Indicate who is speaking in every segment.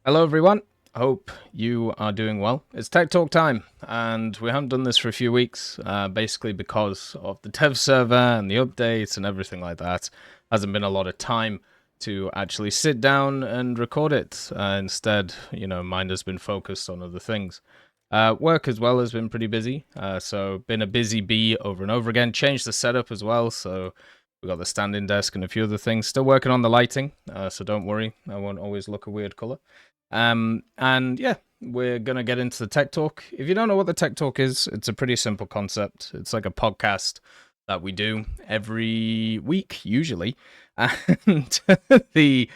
Speaker 1: Hello, everyone. Hope you are doing well. It's Tech Talk time, and we haven't done this for a few weeks, basically because of the dev server and the updates and everything like that. Hasn't been a lot of time to actually sit down and record it. Instead, mine has been focused on other things. Work as well has been pretty busy, so been a busy bee over and over again. Changed the setup as well, so we got the standing desk and a few other things. Still working on the lighting, so don't worry, I won't always look a weird color. And yeah, we're gonna get into the tech talk. If you don't know what the tech talk is, it's a pretty simple concept. It's like a podcast that we do every week, usually. And the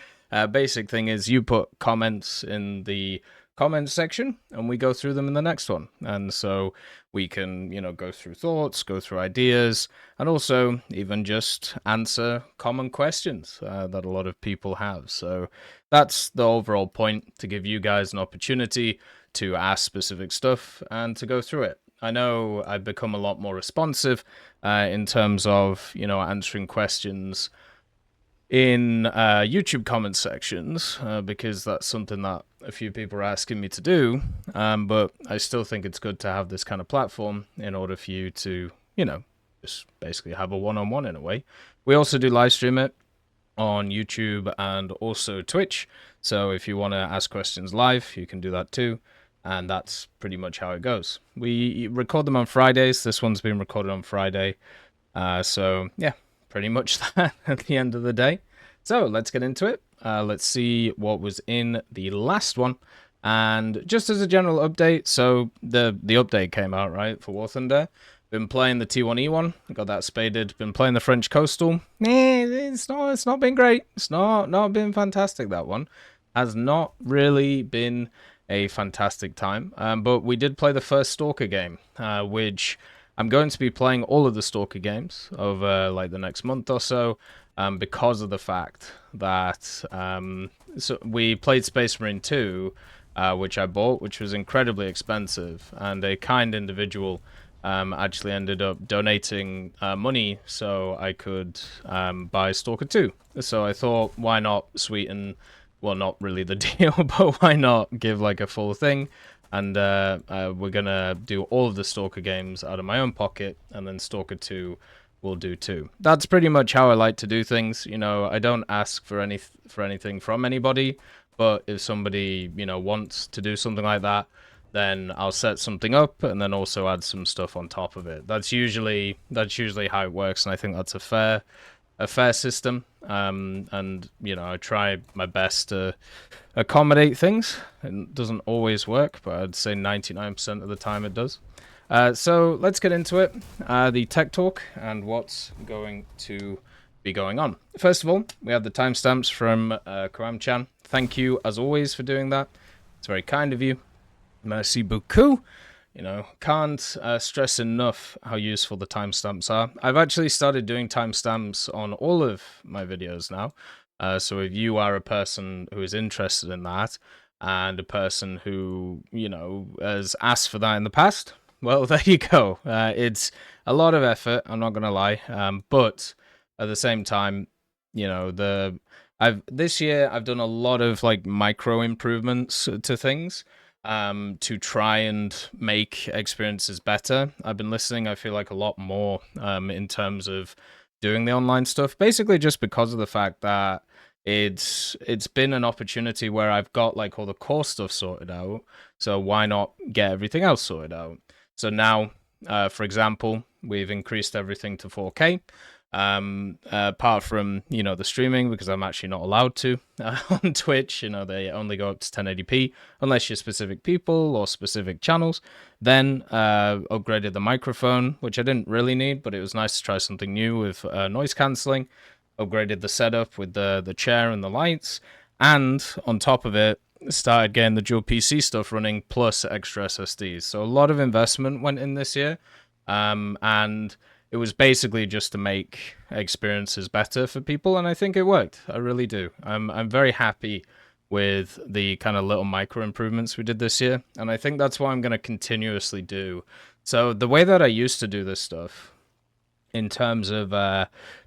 Speaker 1: basic thing is you put comments in the comments section and we go through them in the next one. And so we can, go through thoughts, go through ideas, and also even just answer common questions that a lot of people have. So that's the overall point, to give you guys an opportunity to ask specific stuff and to go through it. I know I've become a lot more responsive in terms of, answering questions in YouTube comment sections because that's something that a few people are asking me to do. But I still think it's good to have this kind of platform in order for you to, just basically have a one-on-one in a way. We also do live stream it on YouTube and also Twitch. So if you want to ask questions live, you can do that too. And that's pretty much how it goes. We record them on Fridays. This one's been recorded on Friday. So yeah, pretty much that at the end of the day. So let's get into it. Let's see what was in the last one. And just as a general update, so the update came out, right, for War Thunder. Been playing the T1E one, got that spaded. Been playing the French Coastal. It's not been great. It's not been fantastic. That one has not really been a fantastic time. But we did play the first Stalker game, which I'm going to be playing all of the Stalker games over like the next month or so, because of the fact that so we played Space Marine 2, which I bought, which was incredibly expensive, and a kind individual actually ended up donating money so I could buy Stalker 2. So I thought, why not sweeten, well, not really the deal, but why not give like a full thing? And we're gonna do all of the Stalker games out of my own pocket, and then Stalker 2 will do too. That's pretty much how I like to do things. I don't ask for anything from anybody, but if somebody wants to do something like that, then I'll set something up and then also add some stuff on top of it. That's usually how it works, and I think that's a fair system. And I try my best to accommodate things. It doesn't always work, but I'd say 99% of the time it does. So let's get into it. The tech talk and what's going to be going on. First of all, we have the timestamps from Karam-chan. Thank you, as always, for doing that. It's very kind of you. Merci beaucoup. Can't stress enough how useful the timestamps are. I've actually started doing timestamps on all of my videos now. So if you are a person who is interested in that and a person who, has asked for that in the past, well, there you go. It's a lot of effort, I'm not going to lie. But at the same time, this year I've done a lot of like micro improvements to things to try and make experiences better. I've been listening, I feel like, a lot more in terms of doing the online stuff, basically just because of the fact that it's been an opportunity where I've got like all the core stuff sorted out, so why not get everything else sorted out? So now, for example, we've increased everything to 4K. Apart from the streaming, because I'm actually not allowed to on Twitch. They only go up to 1080p unless you're specific people or specific channels. Then upgraded the microphone, which I didn't really need, but it was nice to try something new with noise cancelling. Upgraded the setup with the chair and the lights, and on top of it, started getting the dual PC stuff running plus extra SSDs. So a lot of investment went in this year, and it was basically just to make experiences better for people, and I think it worked. I really do. I'm very happy with the kind of little micro improvements we did this year, and I think that's what I'm going to continuously do. So the way that I used to do this stuff, in terms of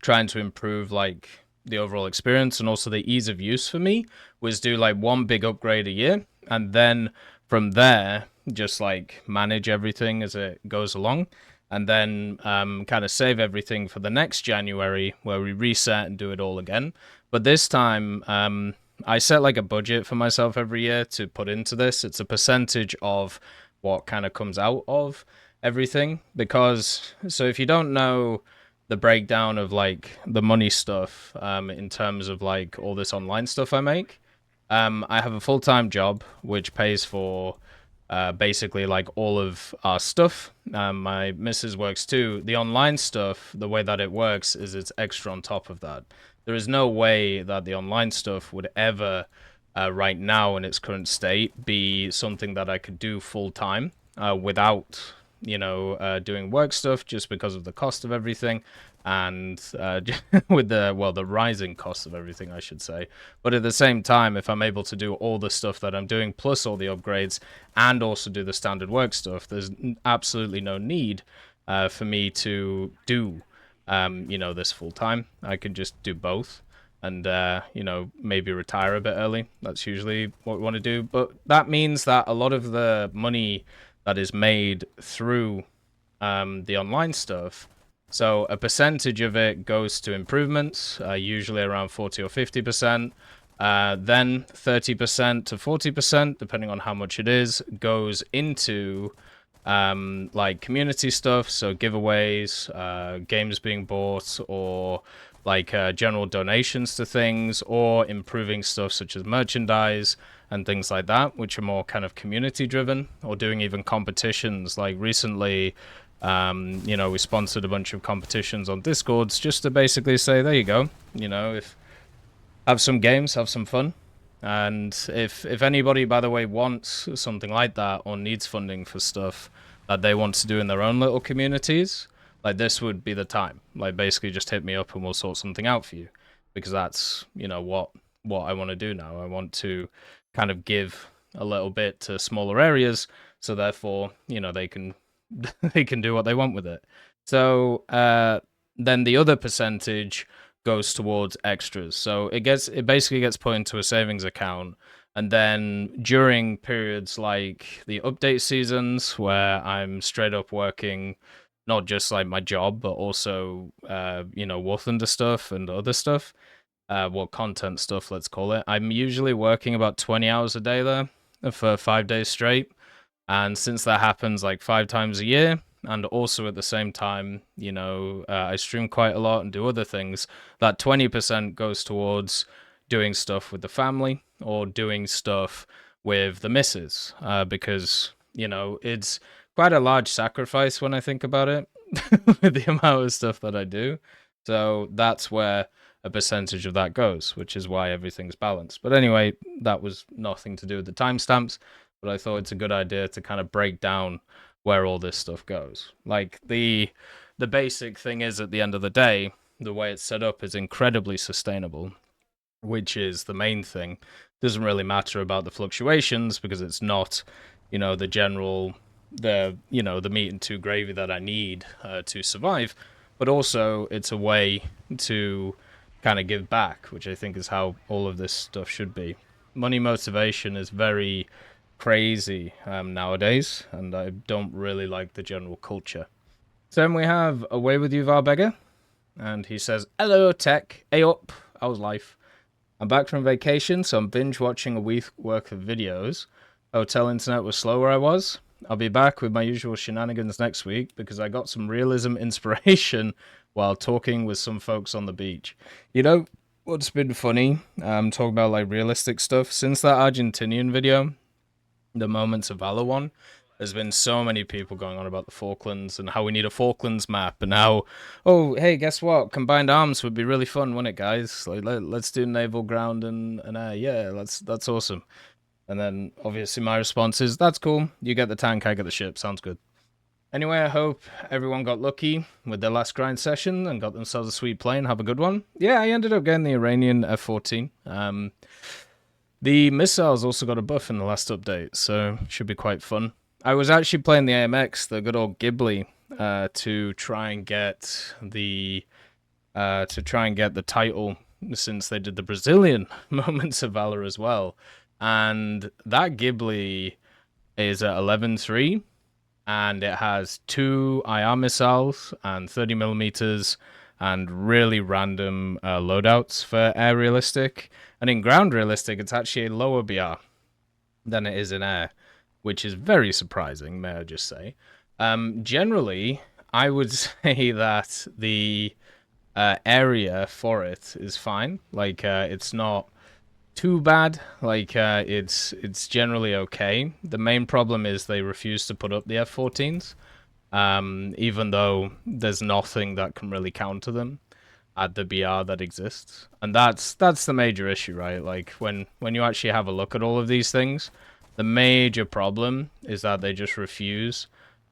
Speaker 1: trying to improve like the overall experience and also the ease of use for me was do like one big upgrade a year, and then from there just like manage everything as it goes along, and then kind of save everything for the next January where we reset and do it all again. But this time, I set like a budget for myself every year to put into this. It's a percentage of what kind of comes out of everything. Because, so if you don't know the breakdown of like the money stuff in terms of like all this online stuff I make, I have a full-time job which pays for basically like all of our stuff. My missus works too. The online stuff, the way that it works is it's extra on top of that. There is no way that the online stuff would ever, right now in its current state, be something that I could do full time without, doing work stuff, just because of the cost of everything, and with the rising cost of everything, I should say. But at the same time, if I'm able to do all the stuff that I'm doing, plus all the upgrades, and also do the standard work stuff, there's absolutely no need for me to do this full time. I can just do both, and maybe retire a bit early. That's usually what we want to do. But that means that a lot of the money that is made through the online stuff, so a percentage of it goes to improvements, usually around 40 or 50%. Then 30% to 40%, depending on how much it is, goes into like community stuff, so giveaways, games being bought, or like general donations to things, or improving stuff such as merchandise and things like that, which are more kind of community driven, or doing even competitions. Like recently, we sponsored a bunch of competitions on Discords just to basically say, there you go, if have some games, have some fun. And if anybody, by the way, wants something like that or needs funding for stuff that they want to do in their own little communities, like this would be the time. Like basically just hit me up and we'll sort something out for you, because that's, what I want to do now. I want to kind of give a little bit to smaller areas, so therefore, they can they can do what they want with it. So then the other percentage goes towards extras. So it basically gets put into a savings account, and then during periods like the update seasons where I'm straight up working not just like my job, but also War Thunder stuff and other stuff, content stuff, let's call it. I'm usually working about 20 hours a day there for 5 days straight. And since that happens like 5 times a year, and also at the same time, I stream quite a lot and do other things, that 20% goes towards doing stuff with the family or doing stuff with the missus, because, it's quite a large sacrifice when I think about it, with the amount of stuff that I do. So that's where a percentage of that goes, which is why everything's balanced. But anyway, that was nothing to do with the timestamps, but I thought it's a good idea to kind of break down where all this stuff goes. Like the basic thing is, at the end of the day, the way it's set up is incredibly sustainable, which is the main thing. It doesn't really matter about the fluctuations, because it's not, the general, the meat and two gravy that I need to survive, but also it's a way to kind of give back, which I think is how all of this stuff should be. Money motivation is very crazy nowadays, and I don't really like the general culture. So then we have Away With You, Varbeggar, and he says, hello tech, hey up, how's life? I'm back from vacation, so I'm binge watching a week worth of videos. Hotel internet was slow where I was. I'll be back with my usual shenanigans next week, because I got some realism inspiration while talking with some folks on the beach. What's been funny, talking about like realistic stuff, since that Argentinian video, the Moments of Valor one, there's been so many people going on about the Falklands and how we need a Falklands map, and how, oh, hey, guess what? Combined arms would be really fun, wouldn't it, guys? Like, let's do naval, ground, and air. Yeah, that's awesome. And then, obviously, my response is, that's cool. You get the tank, I get the ship. Sounds good. Anyway, I hope everyone got lucky with their last grind session and got themselves a sweet plane. Have a good one. Yeah, I ended up getting the Iranian F-14. The missiles also got a buff in the last update, so should be quite fun. I was actually playing the AMX, the good old Ghibli, to try and get the title since they did the Brazilian Moments of Valor as well. And that Ghibli is at 11.3, and it has 2 IR missiles and 30 millimeters and really random loadouts for air realistic. And in ground realistic, it's actually a lower BR than it is in air, which is very surprising, may I just say. Generally, I would say that the area for it is fine. Like, it's not too bad. Like, it's generally okay. The main problem is they refuse to put up the F-14s, even though there's nothing that can really counter them at the BR that exists. And that's the major issue, right? Like, when you actually have a look at all of these things, the major problem is that they just refuse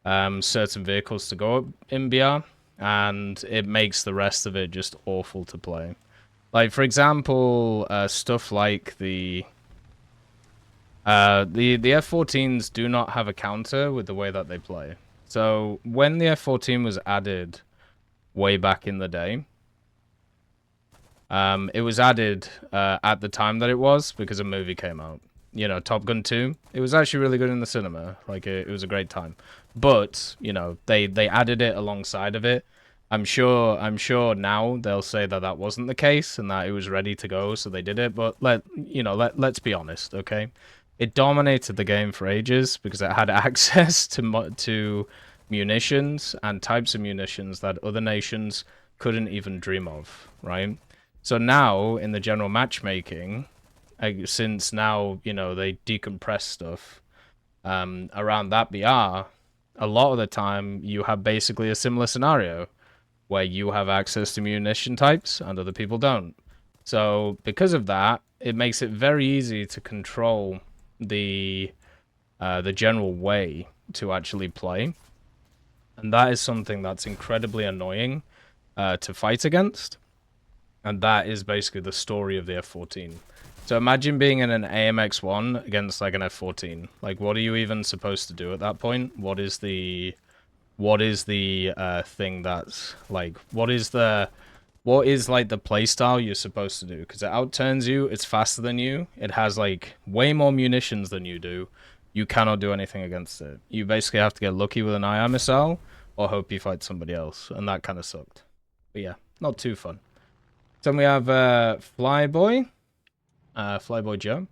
Speaker 1: certain vehicles to go up in BR, and it makes the rest of it just awful to play. Like, for example, stuff like the F-14s do not have a counter with the way that they play. So when the F-14 was added way back in the day, it was added at the time that it was because a movie came out. You know, Top Gun 2. It was actually really good in the cinema. Like, it was a great time. But, you know, they added it alongside of it. I'm sure now they'll say that that wasn't the case and that it was ready to go, so they did it. But let's be honest, okay? It dominated the game for ages because it had access to munitions and types of munitions that other nations couldn't even dream of, right? So now in the general matchmaking, since now, you know, they decompress stuff around that BR, a lot of the time you have basically a similar scenario where you have access to munition types and other people don't. So because of that, it makes it very easy to control the general way to actually play. And that is something that's incredibly annoying to fight against. And that is basically the story of the F-14. So imagine being in an AMX-1 against like an F-14. Like, what are you even supposed to do at that point? What is the thing that's like, what is like the playstyle you're supposed to do? Because it outturns you, it's faster than you, it has like way more munitions than you do. You cannot do anything against it. You basically have to get lucky with an IR missile or hope you fight somebody else, and that kind of sucked. But yeah, not too fun. Then we have Flyboy Joe.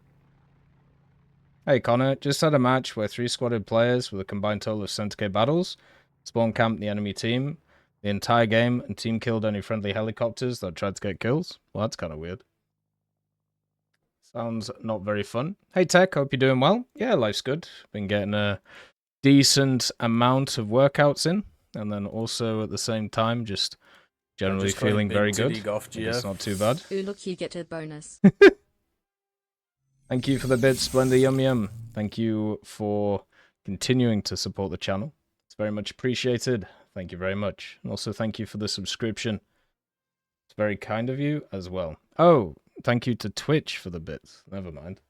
Speaker 1: Hey Connor, just had a match where 3 squaded players with a combined total of 70k battles spawn camped the enemy team the entire game and team killed any friendly helicopters that tried to get kills. Well, that's kind of weird. Sounds not very fun. Hey Tech, hope you're doing well. Yeah, life's good. Been getting a decent amount of workouts in, and then also at the same time just generally feeling very good. It's not too bad.
Speaker 2: Ooh, look, you get a bonus.
Speaker 1: Thank you for the bits, Splendor Yum Yum. Thank you for continuing to support the channel. It's very much appreciated. Thank you very much. And also thank you for the subscription. It's very kind of you as well. Oh, thank you to Twitch for the bits. Never mind.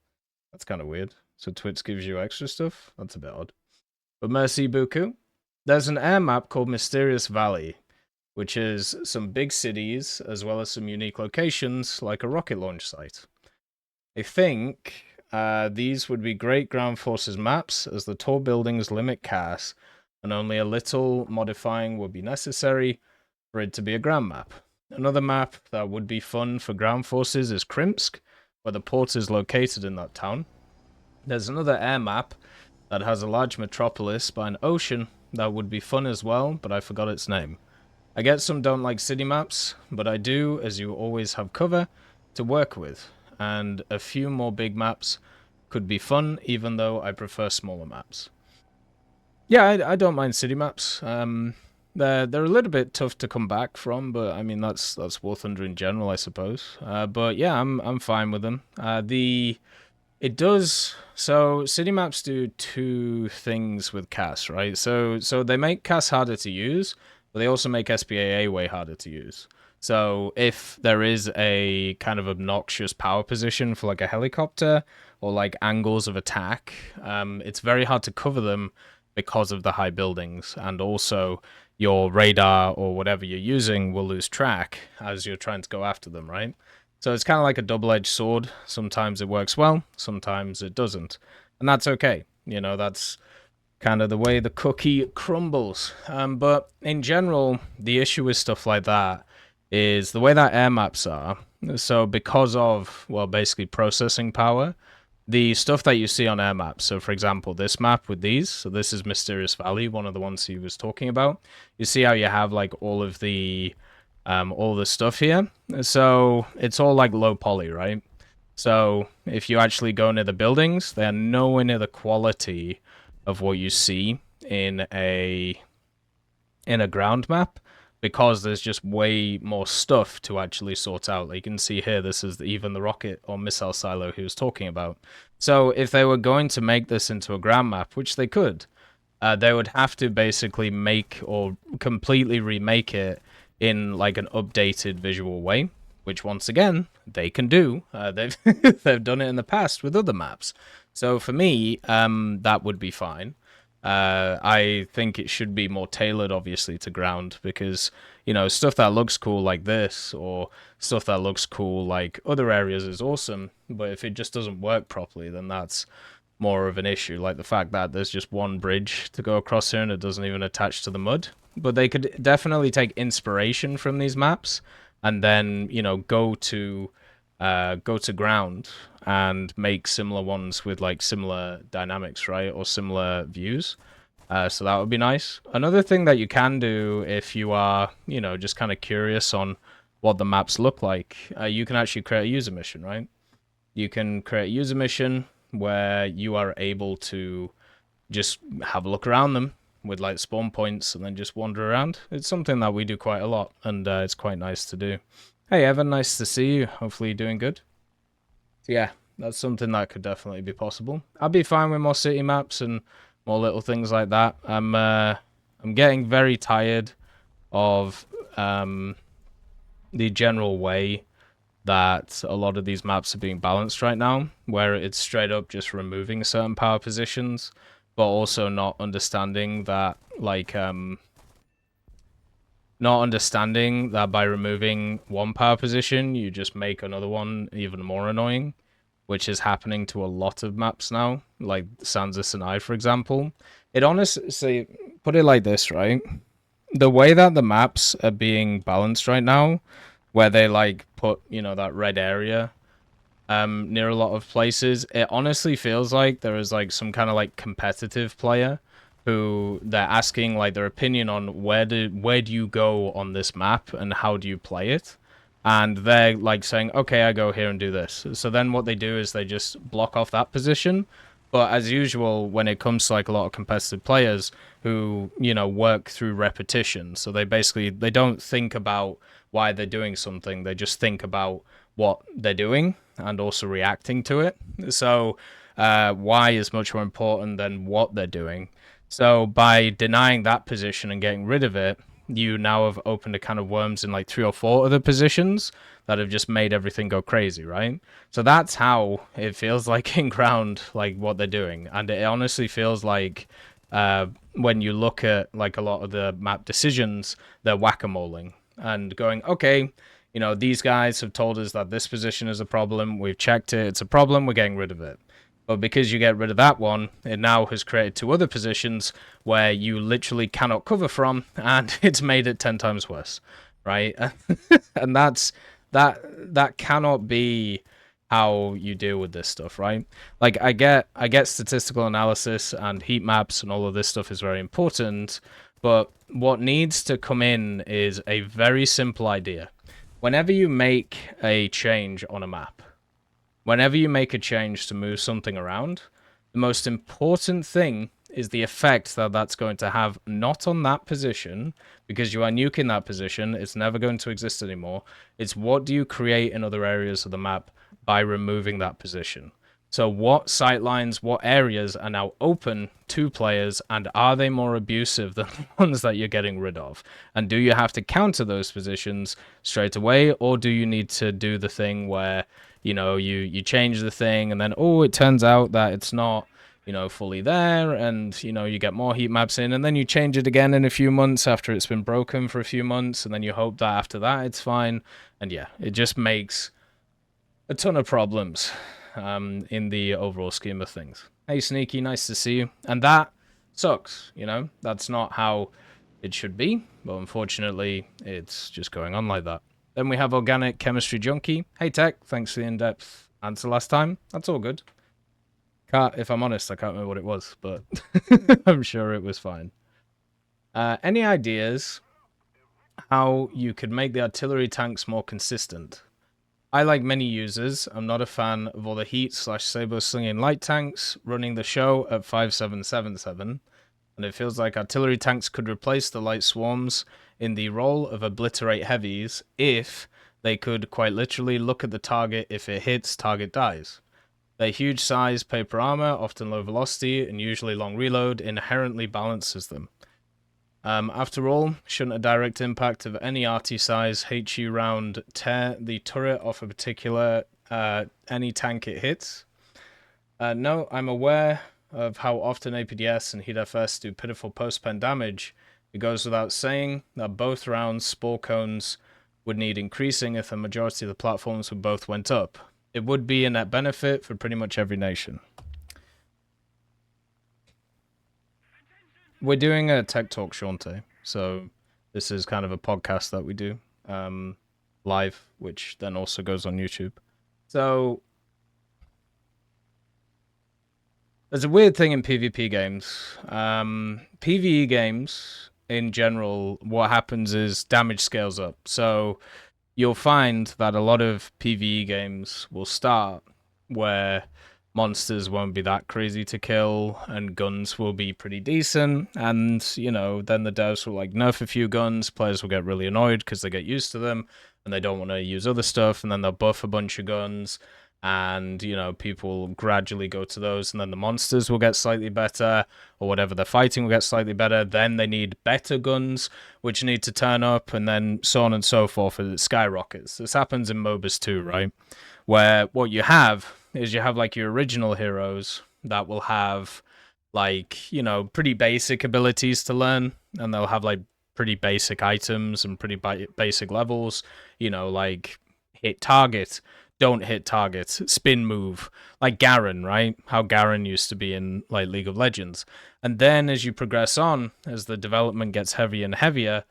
Speaker 1: That's kind of weird. So Twitch gives you extra stuff? That's a bit odd. But merci beaucoup. There's an air map called Mysterious Valley, which is some big cities as well as some unique locations like a rocket launch site. I think these would be great ground forces maps as the tall buildings limit CAS and only a little modifying would be necessary for it to be a ground map. Another map that would be fun for ground forces is Krimsk, where the port is located in that town. There's another air map that has a large metropolis by an ocean that would be fun as well, but I forgot its name. I get some don't like city maps, but I do, as you always have cover to work with. And a few more big maps could be fun, even though I prefer smaller maps. Yeah, I don't mind city maps. They're a little bit tough to come back from, but I mean that's War Thunder in general, I suppose. But yeah, I'm fine with them. So city maps do 2 things with CAS, right? So they make CAS harder to use, but they also make SPAA way harder to use. So if there is a kind of obnoxious power position for like a helicopter or like angles of attack, it's very hard to cover them because of the high buildings, and also your radar or whatever you're using will lose track as you're trying to go after them, right? So it's kind of like a double-edged sword. Sometimes it works well, sometimes it doesn't. And that's okay. That's kind of the way the cookie crumbles. But in general, the issue with stuff like that is the way that air maps are. So because of, well, basically processing power, the stuff that you see on air maps. So for example, this map with these, so this is Mysterious Valley, one of the ones he was talking about. You see how you have like all the stuff here. So it's all like low poly, right? So if you actually go near the buildings, they're nowhere near the quality of what you see in a ground map, because there's just way more stuff to actually sort out. Like you can see here, this is even the rocket or missile silo he was talking about. So if they were going to make this into a ground map, which they could, they would have to basically make or completely remake it in like an updated visual way, which once again they can do. They've they've done it in the past with other maps. So for me, that would be fine. I think it should be more tailored, obviously, to ground, because, stuff that looks cool like this, or stuff that looks cool like other areas is awesome, but if it just doesn't work properly, then that's more of an issue. Like the fact that there's just one bridge to go across here and it doesn't even attach to the mud. But they could definitely take inspiration from these maps and then, go to ground and make similar ones with like similar dynamics, right? Or similar views. So that would be nice. Another thing that you can do if you are, just kind of curious on what the maps look like, you can actually create a user mission, right? You can create a user mission where you are able to just have a look around them with like spawn points and then just wander around. It's something that we do quite a lot, and it's quite nice to do. Hey Evan, nice to see you. Hopefully you're doing good. Yeah, that's something that could definitely be possible. I'd be fine with more city maps and more little things like that. I'm getting very tired of the general way that a lot of these maps are being balanced right now, where it's straight up just removing certain power positions, but also not understanding that, like, not understanding that by removing one power position, you just make another one even more annoying, which is happening to a lot of maps now, like Sansa and I, for example. It honestly, put it like this, right? The way that the maps are being balanced right now, where they like put, that red area near a lot of places, it honestly feels like there is like some kind of like competitive player who they're asking like their opinion on where do you go on this map and how do you play it, and they're like saying, okay, I go here and do this. So then what they do is they just block off that position. But as usual, when it comes to like a lot of competitive players who, work through repetition, so they don't think about why they're doing something, they just think about what they're doing and also reacting to it. So why is much more important than what they're doing. So by denying that position and getting rid of it, you now have opened a can of worms in like 3 or 4 other positions that have just made everything go crazy, right? So that's how it feels like in ground, like what they're doing. And it honestly feels like when you look at like a lot of the map decisions, they're whack-a-moling and going, okay, these guys have told us that this position is a problem. We've checked it. It's a problem. We're getting rid of it. But because you get rid of that one, it now has created 2 other positions where you literally cannot cover from, and it's made it 10 times worse, right? And that cannot be how you deal with this stuff, right? Like I get statistical analysis and heat maps and all of this stuff is very important, but what needs to come in is a very simple idea. Whenever you make a change on a map, whenever you make a change to move something around, the most important thing is the effect that that's going to have, not on that position, because you are nuking that position, it's never going to exist anymore. It's what do you create in other areas of the map by removing that position. So what sightlines, what areas are now open to players, and are they more abusive than the ones that you're getting rid of? And do you have to counter those positions straight away, or do you need to do the thing where, you change the thing and then, it turns out that it's not, fully there, and, you get more heat maps in, and then you change it again in a few months after it's been broken for a few months, and then you hope that after that it's fine. And yeah, it just makes a ton of problems in the overall scheme of things. Hey, Sneaky, nice to see you. And that sucks, you know? That's not how it should be, but unfortunately, it's just going on like that. Then we have Organic Chemistry Junkie. Hey, Tech, thanks for the in-depth answer last time. That's all good. If I'm honest, I can't remember what it was, but I'm sure it was fine. Any ideas how you could make the artillery tanks more consistent? I, like many users, I'm not a fan of all the heat/saber slinging light tanks running the show at 5777, and it feels like artillery tanks could replace the light swarms in the role of obliterate heavies if they could quite literally look at the target. If it hits, target dies. Their huge size, paper armor, often low velocity, and usually long reload inherently balances them. After all, shouldn't a direct impact of any RT size HE round tear the turret off a particular any tank it hits? No, I'm aware of how often APDS and HEAT-FS do pitiful post-pen damage. It goes without saying that both rounds spore cones would need increasing if the majority of the platforms would both went up. It would be a net benefit for pretty much every nation. We're doing a tech talk, Shante. So this is kind of a podcast that we do live, which then also goes on YouTube. So there's a weird thing in PvP games. PvE games, in general, what happens is damage scales up. So you'll find that a lot of PvE games will start where monsters won't be that crazy to kill, and guns will be pretty decent, and, you know, then the devs will, like, nerf a few guns, players will get really annoyed because they get used to them, and they don't want to use other stuff, and then they'll buff a bunch of guns, and, you know, people gradually go to those, and then the monsters will get slightly better, or whatever they're fighting will get slightly better, then they need better guns, which need to turn up, and then so on and so forth, as it skyrockets. This happens in MOBAs too, right? Where what you have is you have, like, your original heroes that will have, like, you know, pretty basic abilities to learn, and they'll have, like, pretty basic items and pretty basic levels, you know, like hit target, don't hit target, spin move, like Garen, right? How Garen used to be in, like, League of Legends. And then as you progress on, as the development gets heavier and heavier,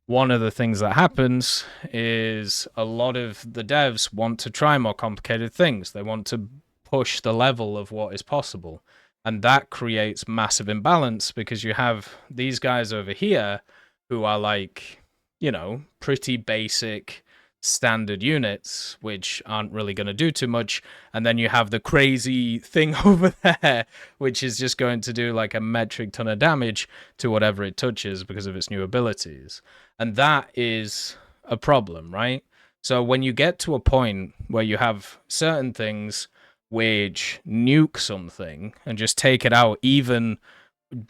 Speaker 1: one of the things that happens is a lot of the devs want to try more complicated things. They want to push the level of what is possible. And that creates massive imbalance because you have these guys over here who are, like, you know, pretty basic standard units, which aren't really going to do too much. And then you have the crazy thing over there, which is just going to do, like, a metric ton of damage to whatever it touches because of its new abilities. And that is a problem, right? So when you get to a point where you have certain things which nuke something and just take it out, even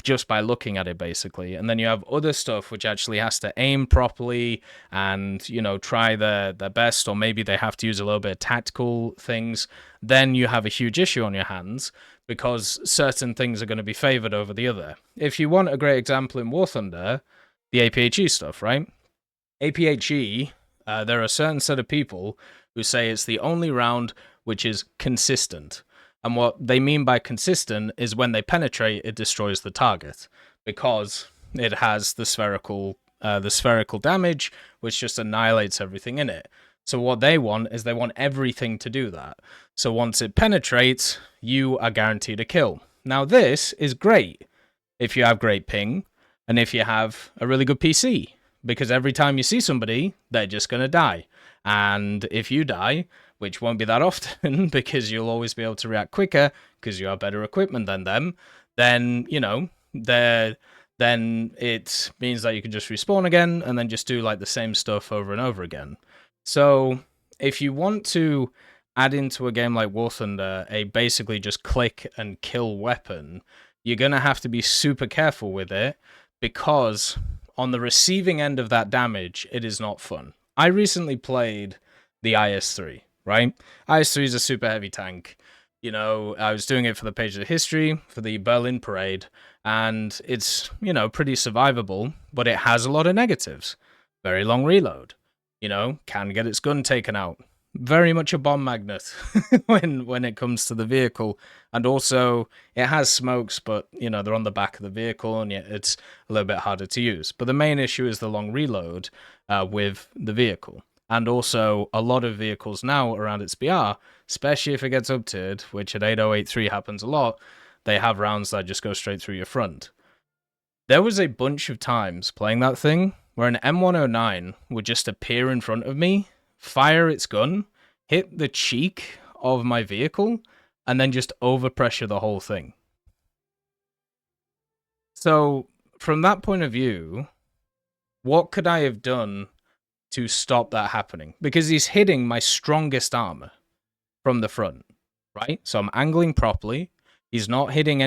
Speaker 1: just by looking at it, basically, and then you have other stuff which actually has to aim properly and, you know, try their best, or maybe they have to use a little bit of tactical things, then you have a huge issue on your hands because certain things are going to be favored over the other. If you want a great example in War Thunder, the APHE stuff, right? APHE, there are a certain set of people who say it's the only round which is consistent. And what they mean by consistent is when they penetrate, it destroys the target because it has the spherical damage, which just annihilates everything in it. So what they want is they want everything to do that. So once it penetrates, you are guaranteed a kill. Now this is great if you have great ping and if you have a really good PC, because every time you see somebody, they're just going to die. And if you die, which won't be that often because you'll always be able to react quicker because you have better equipment than them, then, you know, then it means that you can just respawn again and then just do, like, the same stuff over and over again. So if you want to add into a game like War Thunder a basically just click and kill weapon, you're going to have to be super careful with it because on the receiving end of that damage, it is not fun. I recently played the IS-3, right? IS-3 is a super heavy tank. You know, I was doing it for the page of history, for the Berlin Parade, and it's, you know, pretty survivable, but it has a lot of negatives. Very long reload. You know, can get its gun taken out. very much a bomb magnet when it comes to the vehicle, and also it has smokes, but they're on the back of the vehicle, and yet it's a little bit harder to use. But the main issue is the long reload with the vehicle, and also a lot of vehicles now around its BR, especially if it gets up tiered, which at 8083 happens a lot. They have rounds that just go straight through your front. There was a bunch of times playing that thing where an M109 would just appear in front of me, fire its gun, hit the cheek of my vehicle, and then just overpressure the whole thing. So, from that point of view, what could I have done to stop that happening? Because he's hitting my strongest armor from the front, right? So I'm angling properly. He's not hitting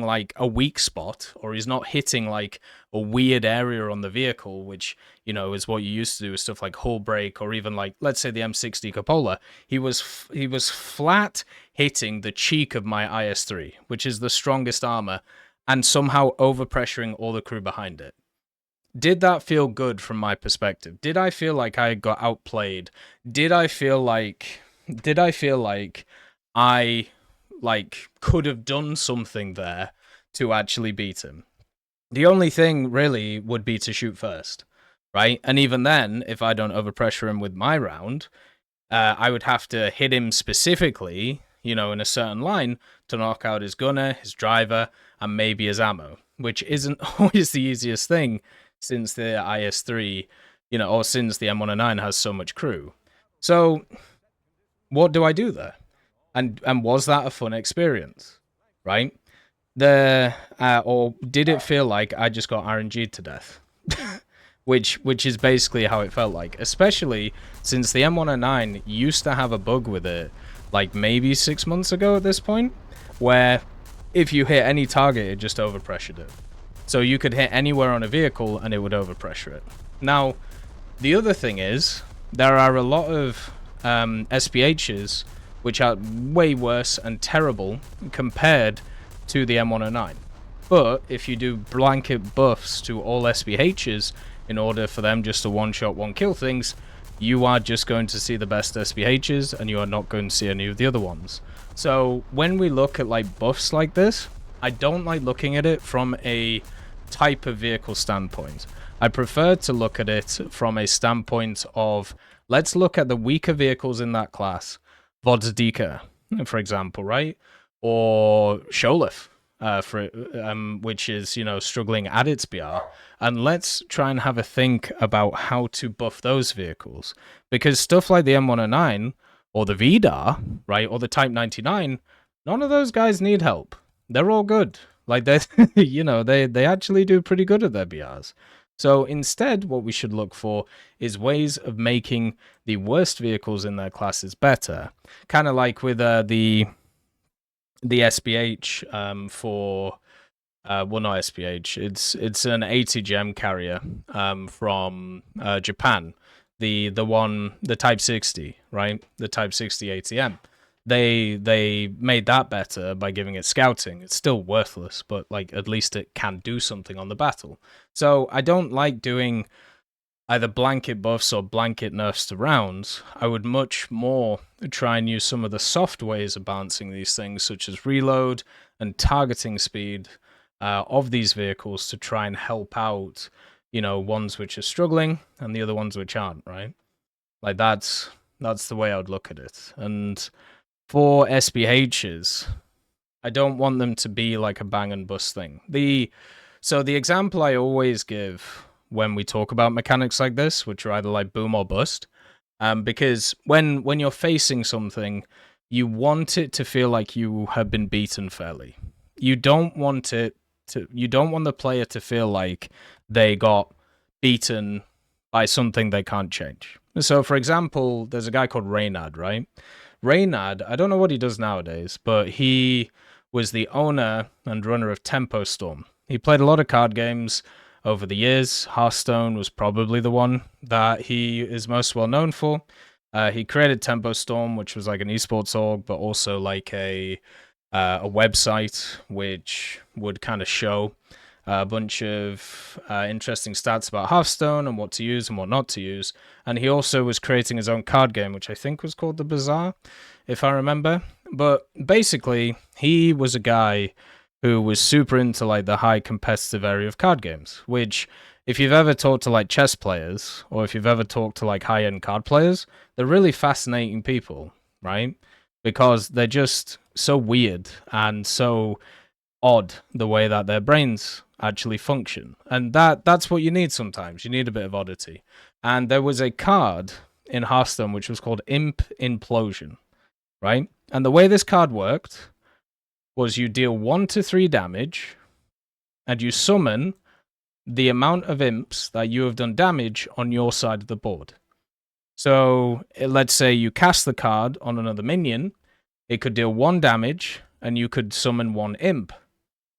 Speaker 1: like a weak spot, or he's not hitting like a weird area on the vehicle, which, is what you used to do with stuff like hull break, or even like, let's say the M60 Cupola. He was flat hitting the cheek of my IS-3, which is the strongest armor, and somehow overpressuring all the crew behind it. Did that feel good from my perspective? Did I feel like I got outplayed? Did I feel like I could have done something there to actually beat him? The only thing really would be to shoot first, right? And even then, if I don't overpressure him with my round, I would have to hit him specifically, in a certain line to knock out his gunner, his driver, and maybe his ammo, which isn't always the easiest thing, since the IS-3, or since the M109 has so much crew. So what do I do there? And was that a fun experience, right? Or did it feel like I just got RNG'd to death? which is basically how it felt like, especially since the M109 used to have a bug with it, like maybe 6 months ago at this point, where if you hit any target, it just overpressured it. So you could hit anywhere on a vehicle and it would overpressure it. Now, the other thing is, there are a lot of SPHs which are way worse and terrible compared to the M109. But if you do blanket buffs to all SPHs in order for them just to one-shot, one-kill things, you are just going to see the best SPHs, and you are not going to see any of the other ones. So when we look at like buffs like this, I don't like looking at it from a type of vehicle standpoint. I prefer to look at it from a standpoint of, let's look at the weaker vehicles in that class, Vozdika, for example, right? Or Sholif, which is, struggling at its BR. And let's try and have a think about how to buff those vehicles. Because stuff like the M109 or the VDAR, right, or the Type 99, none of those guys need help. They're all good. Like, they actually do pretty good at their BRs. So instead, what we should look for is ways of making the worst vehicles in their classes better. Kind of like with the SPH for well, not SPH. It's an 80 gem carrier from Japan. The Type 60, right? The Type 60 ATM. They made that better by giving it scouting. It's still worthless, but like at least it can do something on the battle. So I don't like doing either blanket buffs or blanket nerfs to rounds. I would much more try and use some of the soft ways of balancing these things, such as reload and targeting speed of these vehicles, to try and help out, ones which are struggling and the other ones which aren't, right? Like that's the way I would look at it. And for SPHs, I don't want them to be like a bang and bust thing. So the example I always give when we talk about mechanics like this, which are either like boom or bust, because when you're facing something, you want it to feel like you have been beaten fairly. You don't want the player to feel like they got beaten by something they can't change. So, for example, there's a guy called Reynard, right? Reynard, I don't know what he does nowadays, but he was the owner and runner of Tempo Storm. He played a lot of card games over the years. Hearthstone was probably the one that he is most well known for. He created Tempo Storm, which was like an esports org, but also like a website which would kind of show a bunch of interesting stats about Hearthstone and what to use and what not to use. And he also was creating his own card game, which I think was called The Bazaar, if I remember. But basically, he was a guy who was super into like the high competitive area of card games, which if you've ever talked to like chess players or if you've ever talked to like high-end card players, they're really fascinating people, right? Because they're just so weird and so odd the way that their brains actually function. And that's what you need sometimes. You need a bit of oddity. And there was a card in Hearthstone which was called Imp Implosion, right? And the way this card worked was you deal 1 to 3 damage and you summon the amount of imps that you have done damage on your side of the board. So let's say you cast the card on another minion, it could deal 1 damage and you could summon 1 imp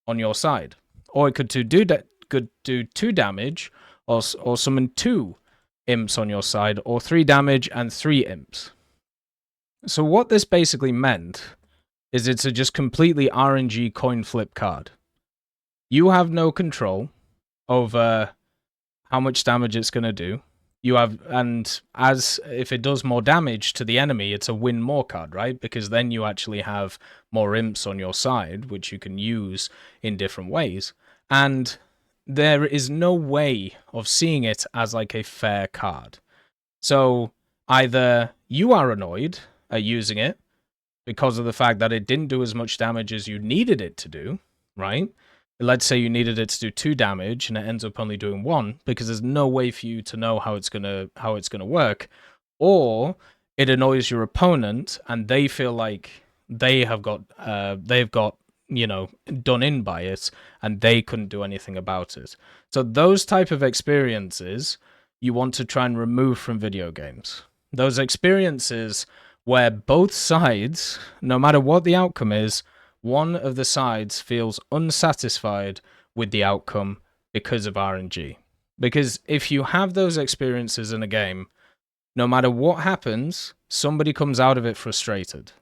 Speaker 1: on your side. Or it could do 2 damage or summon 2 imps on your side, or 3 damage and 3 imps. So what this basically meant is it's a just completely RNG coin flip card. You have no control over how much damage it's going to do. And as if it does more damage to the enemy, it's a win more card, right? Because then you actually have more imps on your side, which you can use in different ways. And there is no way of seeing it as like a fair card. So either you are annoyed at using it because of the fact that it didn't do as much damage as you needed it to do, right? Let's say you needed it to do 2 damage and it ends up only doing 1 because there's no way for you to know how it's gonna work, or it annoys your opponent and they feel like they've got done in by it and they couldn't do anything about it. So those type of experiences you want to try and remove from video games. Those experiences where both sides, no matter what the outcome is, one of the sides feels unsatisfied with the outcome because of RNG. Because if you have those experiences in a game, no matter what happens, somebody comes out of it frustrated.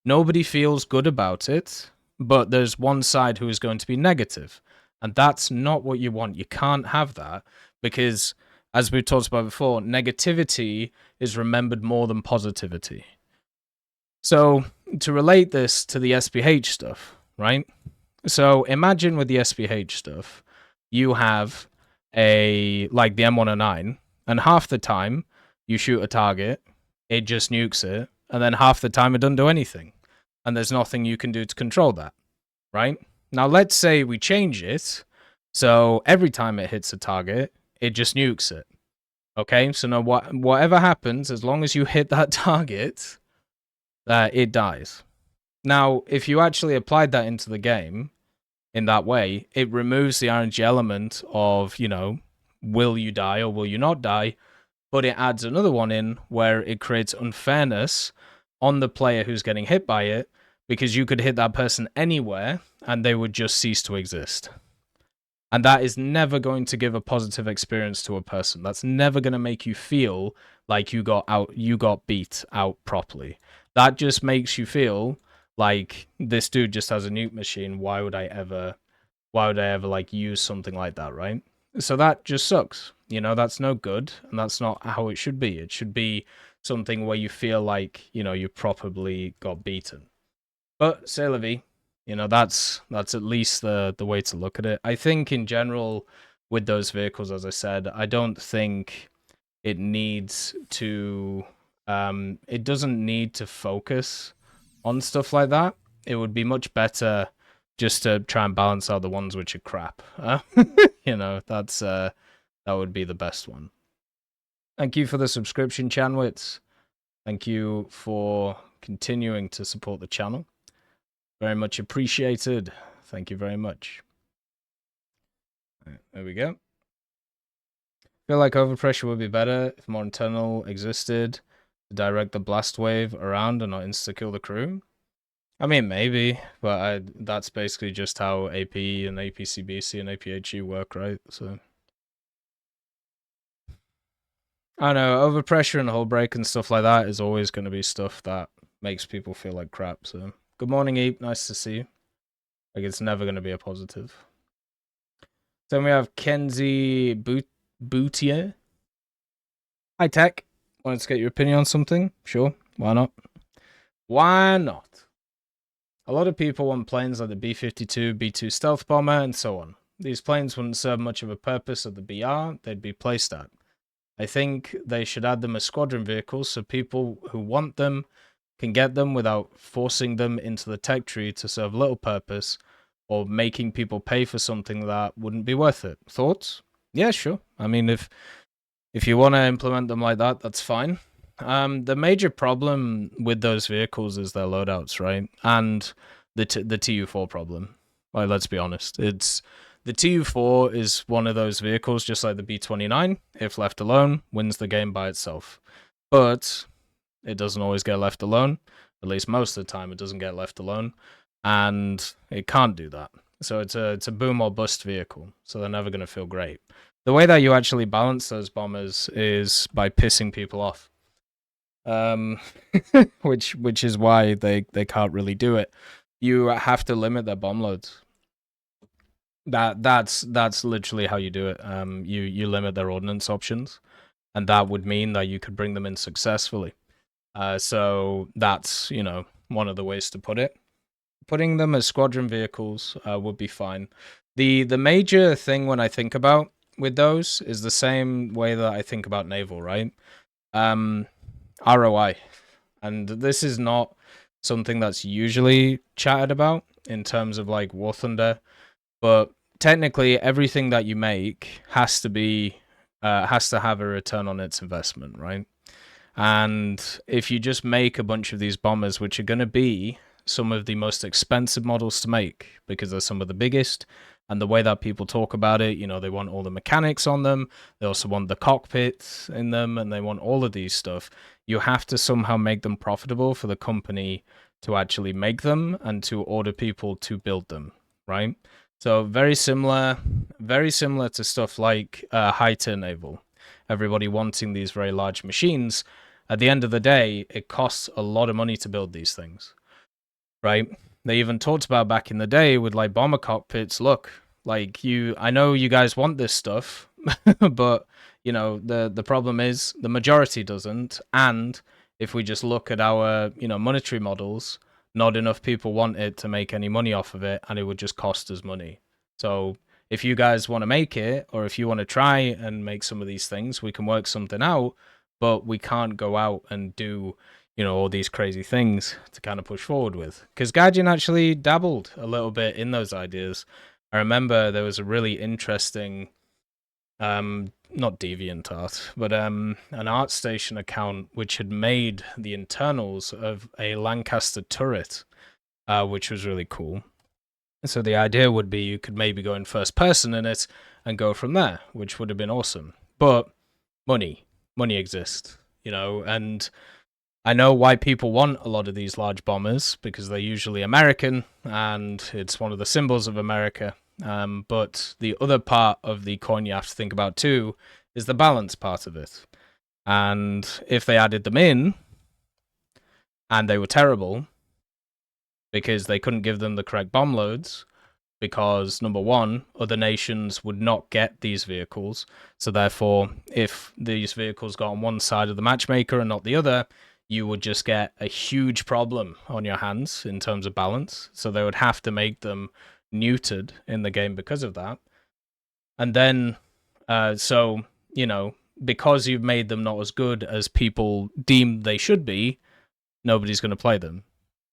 Speaker 1: Nobody feels good about it, but there's one side who is going to be negative. And that's not what you want. You can't have that because, as we've talked about before, negativity is remembered more than positivity. So, to relate this to the SPH stuff, right? So, imagine with the SPH stuff, you have the M109, and half the time you shoot a target, it just nukes it, and then half the time it doesn't do anything. And there's nothing you can do to control that, right? Now, let's say we change it, so every time it hits a target, it just nukes it. Okay, so now whatever happens, as long as you hit that target, it dies. Now, if you actually applied that into the game in that way, it removes the RNG element of, will you die or will you not die? But it adds another one in where it creates unfairness on the player who's getting hit by it, because you could hit that person anywhere and they would just cease to exist. And that is never going to give a positive experience to a person. That's never going to make you feel like you got beat out properly. That just makes you feel like this dude just has a nuke machine. Why would I ever like use something like that, right? So that just sucks. That's no good, and that's not how it should be. It should be something where you feel like, you properly got beaten. But c'est la vie. That's at least the way to look at it. I think in general with those vehicles, as I said, I don't think it needs to it doesn't need to focus on stuff like that. It would be much better just to try and balance out the ones which are crap. That would be the best one. Thank you for the subscription, Chanwitz. Thank you for continuing to support the channel. Very much appreciated. Thank you very much. Right, there we go. Feel like overpressure would be better if more internal existed to direct the blast wave around and not insta-kill the crew. I mean, maybe, but that's basically just how AP and APCBC and APHE work, right? So I know, overpressure and hull break and stuff like that is always going to be stuff that makes people feel like crap. So good morning, Eep. Nice to see you. Like, it's never going to be a positive. Then we have Kenzie Boutier. Hi, Tech. Wanted to get your opinion on something? Sure. Why not? Why not? A lot of people want planes like the B-52, B-2 stealth bomber, and so on. These planes wouldn't serve much of a purpose at the BR they'd be placed at. I think they should add them as squadron vehicles so people who want them can get them without forcing them into the tech tree to serve little purpose or making people pay for something that wouldn't be worth it. Thoughts? Yeah, sure. I mean, if you want to implement them like that, that's fine. The major problem with those vehicles is their loadouts, right? And the TU4 problem. Like, let's be honest. It's the TU4 is one of those vehicles, just like the B29, if left alone, wins the game by itself. But it doesn't always get left alone. At least most of the time, it doesn't get left alone. And it can't do that. So it's a boom or bust vehicle. So they're never going to feel great. The way that you actually balance those bombers is by pissing people off. Which is why they can't really do it. You have to limit their bomb loads. That's literally how you do it. You limit their ordnance options, and that would mean that you could bring them in successfully. So that's, one of the ways to put it. Putting them as squadron vehicles would be fine. The major thing when I think about with those is the same way that I think about naval, right? ROI. And this is not something that's usually chatted about in terms of like War Thunder, but technically everything that you make has to have a return on its investment, right? And if you just make a bunch of these bombers, which are going to be some of the most expensive models to make because they're some of the biggest, and the way that people talk about it, they want all the mechanics on them, they also want the cockpits in them, and they want all of these stuff. You have to somehow make them profitable for the company to actually make them and to order people to build them, right? So very similar to stuff like high-tier naval. Everybody wanting these very large machines. At the end of the day, it costs a lot of money to build these things, right? They even talked about back in the day with like bomber cockpits. Look, like I know you guys want this stuff, but the problem is the majority doesn't. And if we just look at our monetary models, not enough people want it to make any money off of it, and it would just cost us money. So if you guys want to make it, or if you want to try and make some of these things, we can work something out, but we can't go out and do all these crazy things to kind of push forward with. Because Guardian actually dabbled a little bit in those ideas. I remember there was a really interesting, not DeviantArt, but an ArtStation account which had made the internals of a Lancaster turret, which was really cool. So the idea would be you could maybe go in first person in it and go from there, which would have been awesome. But money exists, and I know why people want a lot of these large bombers, because they're usually American, and it's one of the symbols of America. But the other part of the coin you have to think about too is the balance part of it. And if they added them in, and they were terrible, because they couldn't give them the correct bomb loads, because number one, other nations would not get these vehicles. So therefore, if these vehicles got on one side of the matchmaker and not the other, you would just get a huge problem on your hands in terms of balance. So they would have to make them neutered in the game because of that. And then, because you've made them not as good as people deem they should be, nobody's going to play them.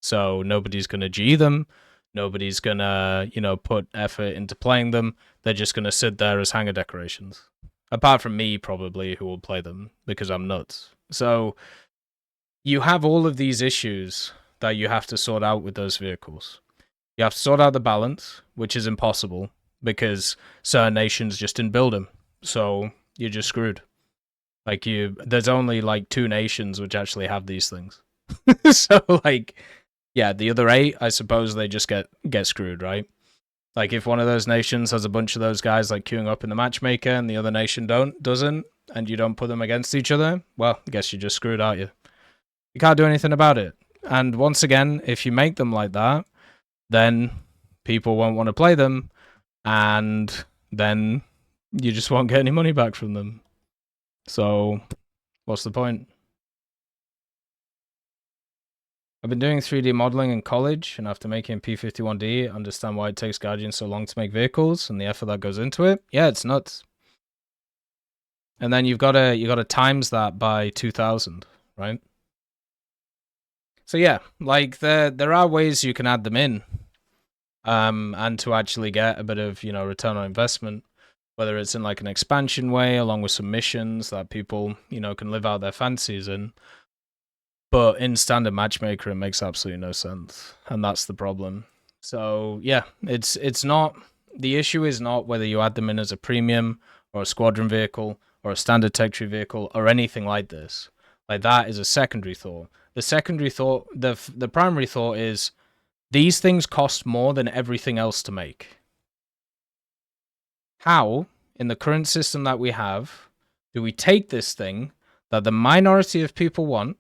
Speaker 1: So nobody's going to G them. Nobody's going to, put effort into playing them. They're just going to sit there as hangar decorations. Apart from me, probably, who will play them because I'm nuts. So you have all of these issues that you have to sort out with those vehicles. You have to sort out the balance, which is impossible because certain nations just didn't build them. So you're just screwed. Like there's only like 2 nations which actually have these things. So the other 8, I suppose they just get screwed, right? Like if one of those nations has a bunch of those guys like queuing up in the matchmaker and the other nation doesn't, and you don't put them against each other, well, I guess you're just screwed, aren't you? You can't do anything about it. And once again, if you make them like that, then people won't want to play them, and then you just won't get any money back from them. So, what's the point? I've been doing 3D modeling in college, and after making P51D, understand why it takes Guardian so long to make vehicles and the effort that goes into it. Yeah, it's nuts. And then you gotta times that by 2,000, right? So yeah, like there are ways you can add them in, and to actually get a bit of return on investment, whether it's in like an expansion way along with some missions that people can live out their fancies in. But in standard matchmaker, it makes absolutely no sense, and that's the problem. So yeah, it's not, the issue is not whether you add them in as a premium or a squadron vehicle or a standard tech tree vehicle or anything like this. Like that is a secondary thought. The secondary thought, the primary thought is these things cost more than everything else to make. How, in the current system that we have, do we take this thing that the minority of people want,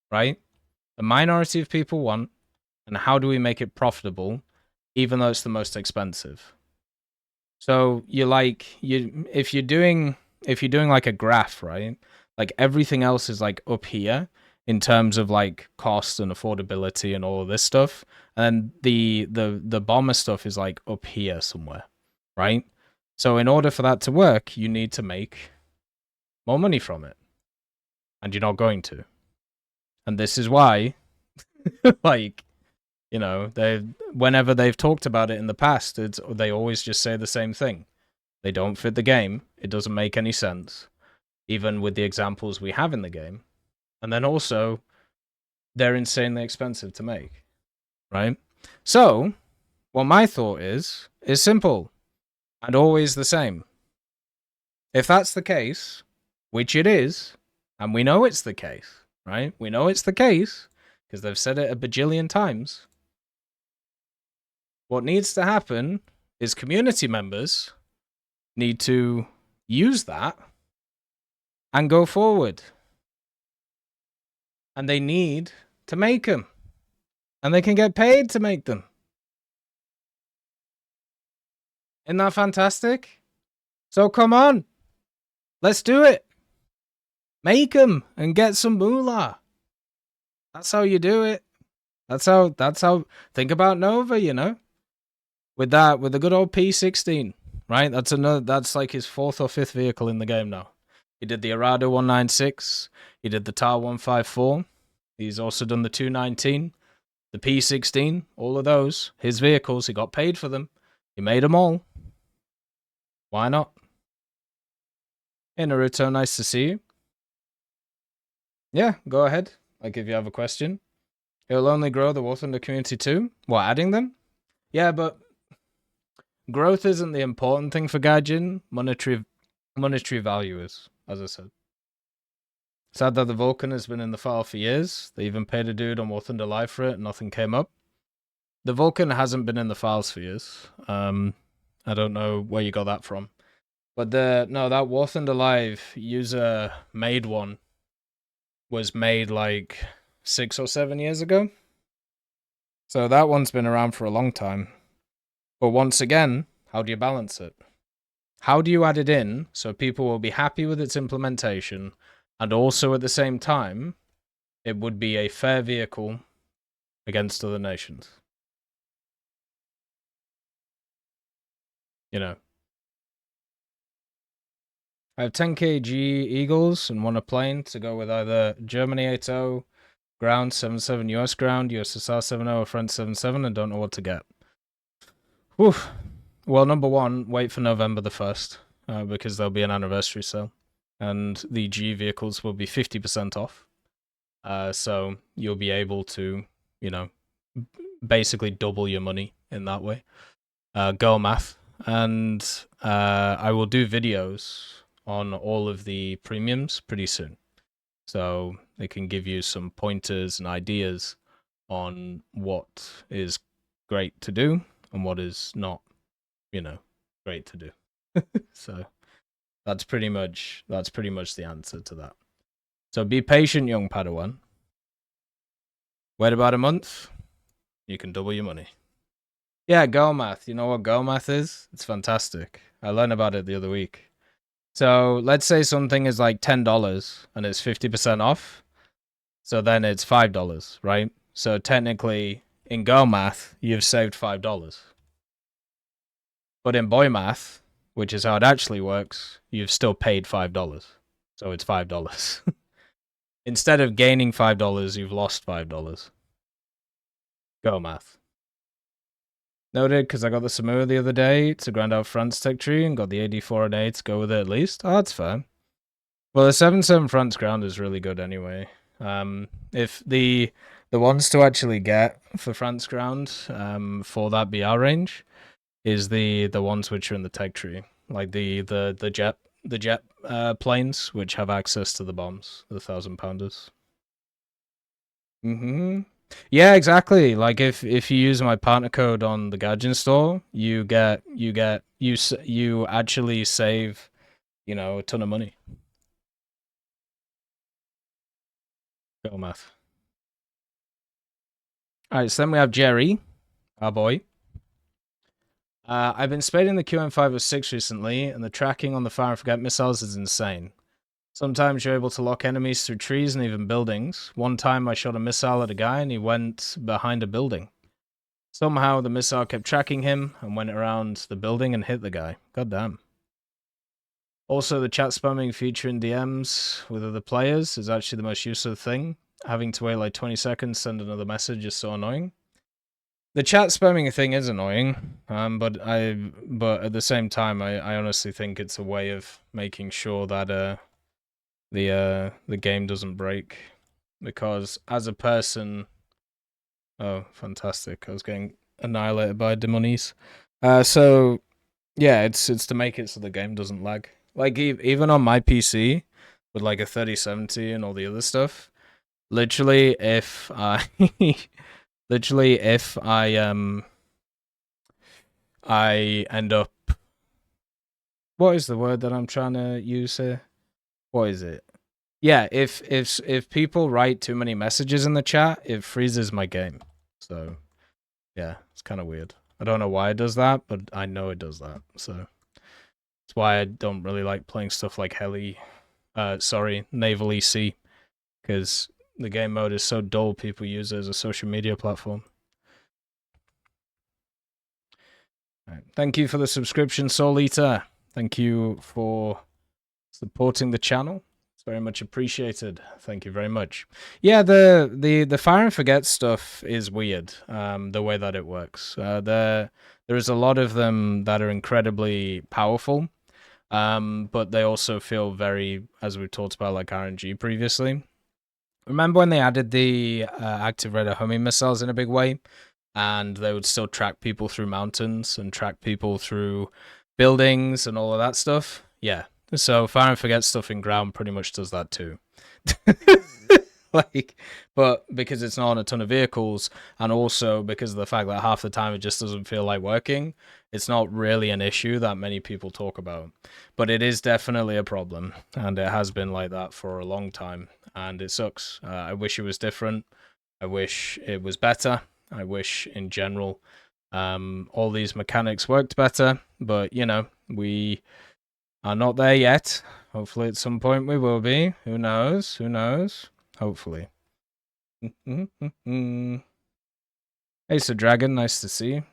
Speaker 1: right? The minority of people want, and how do we make it profitable, even though it's the most expensive? So if you're doing like a graph, right? Like everything else is like up here in terms of like cost and affordability and all of this stuff, and the bomber stuff is like up here somewhere, right? So in order for that to work, you need to make more money from it, and you're not going to. And this is why, like, whenever they've talked about it in the past, they always just say the same thing. They don't fit the game. It doesn't make any sense, even with the examples we have in the game. And then also, they're insanely expensive to make, right? So, what my thought is simple and always the same. If that's the case, which it is, and we know it's the case, right? We know it's the case because they've said it a bajillion times. What needs to happen is community members need to use that and go forward. And they need to make them. And they can get paid to make them. Isn't that fantastic? So come on. Let's do it. Make them and get some moolah. That's how you do it. That's how, think about Nova, with the good old P16, right? That's like his 4th or 5th vehicle in the game now. He did the Arado 196. He did the TAR 154. He's also done the 219, the P16, all of those. His vehicles, he got paid for them. He made them all. Why not? Hey, Naruto, nice to see you. Yeah, go ahead. Like, if you have a question. It'll only grow the War Thunder community too? What, adding them? Yeah, but growth isn't the important thing for Gaijin. Monetary value is, as I said. Sad that the Vulcan has been in the file for years. They even paid a dude on War Thunder Live for it and nothing came up. The Vulcan hasn't been in the files for years. I don't know where you got that from. But that War Thunder Live user made one was made like 6 or 7 years ago. So that one's been around for a long time. But once again, how do you balance it? How do you add it in so people will be happy with its implementation, and also at the same time, it would be a fair vehicle against other nations? I have 10 kg Eagles and want a plane to go with either Germany 80, ground 77 US ground, USSR 70, or French 77, and don't know what to get. Whew. Well, number one, wait for November the 1st, because there'll be an anniversary sale, and the G vehicles will be 50% off. So you'll be able to, basically double your money in that way. Go math. And I will do videos on all of the premiums pretty soon. So they can give you some pointers and ideas on what is great to do and what is not, great to do. So that's pretty much the answer to that. So be patient, young Padawan. Wait about a month, you can double your money. Yeah, Go Math. You know what Go Math is? It's fantastic. I learned about it the other week. So let's say something is like $10 and it's 50% off. So then it's $5, right? So technically, in Go Math, you've saved $5. But in Boy Math, which is how it actually works, you've still paid $5. So it's $5. Instead of gaining $5, you've lost $5. Go Math. Noted, because I got the Samoa the other day to grind out France tech tree and got the AD4 and A to go with it at least. Oh, that's fair. Well, the 7/7 France ground is really good anyway. If the ones to actually get for France ground for that BR range is the ones which are in the tech tree, like the jet planes which have access to the bombs, the 1,000-pounders. Yeah, exactly. Like if you use my partner code on the Gadget store, you actually save, a ton of money. Go Math. All right, so then we have Jerry, our boy. I've been spading the QM506 recently, and the tracking on the fire and forget missiles is insane. Sometimes you're able to lock enemies through trees and even buildings. One time I shot a missile at a guy and he went behind a building. Somehow the missile kept tracking him and went around the building and hit the guy. God damn. Also, the chat spamming feature in DMs with other players is actually the most useless thing. Having to wait like 20 seconds, send another message is so annoying. The chat spamming thing is annoying, but at the same time, I honestly think it's a way of making sure that the game doesn't break, because as a person, oh fantastic, I was getting annihilated by demonies. So yeah, it's to make it so the game doesn't lag. Like even on my PC with like a 3070 and all the other stuff, literally if I I end up, what is the word that I'm trying to use here? What is it? Yeah, if people write too many messages in the chat, it freezes my game. So yeah, it's kind of weird. I don't know why it does that, but I know it does that. So that's why I don't really like playing stuff like Naval EC, because the game mode is so dull. People use it as a social media platform. Right. Thank you for the subscription, Soul Eater. Thank you for supporting the channel. It's very much appreciated. Thank you very much. Yeah, the fire and forget stuff is weird. The way that it works. There is a lot of them that are incredibly powerful, but they also feel very, as we've talked about, like RNG previously. Remember when they added the active radar homing missiles in a big way, and they would still track people through mountains and track people through buildings and all of that stuff? Yeah. So fire and forget stuff in ground pretty much does that too. But because it's not on a ton of vehicles, and also because of the fact that half the time it just doesn't feel like working, it's not really an issue that many people talk about. But it is definitely a problem, and it has been like that for a long time, and it sucks. I wish it was different. I wish it was better. I wish, in general, all these mechanics worked better. But, we are not there yet. Hopefully at some point we will be. Who knows? Who knows? Hopefully. Hey, Sir Dragon, nice to see you.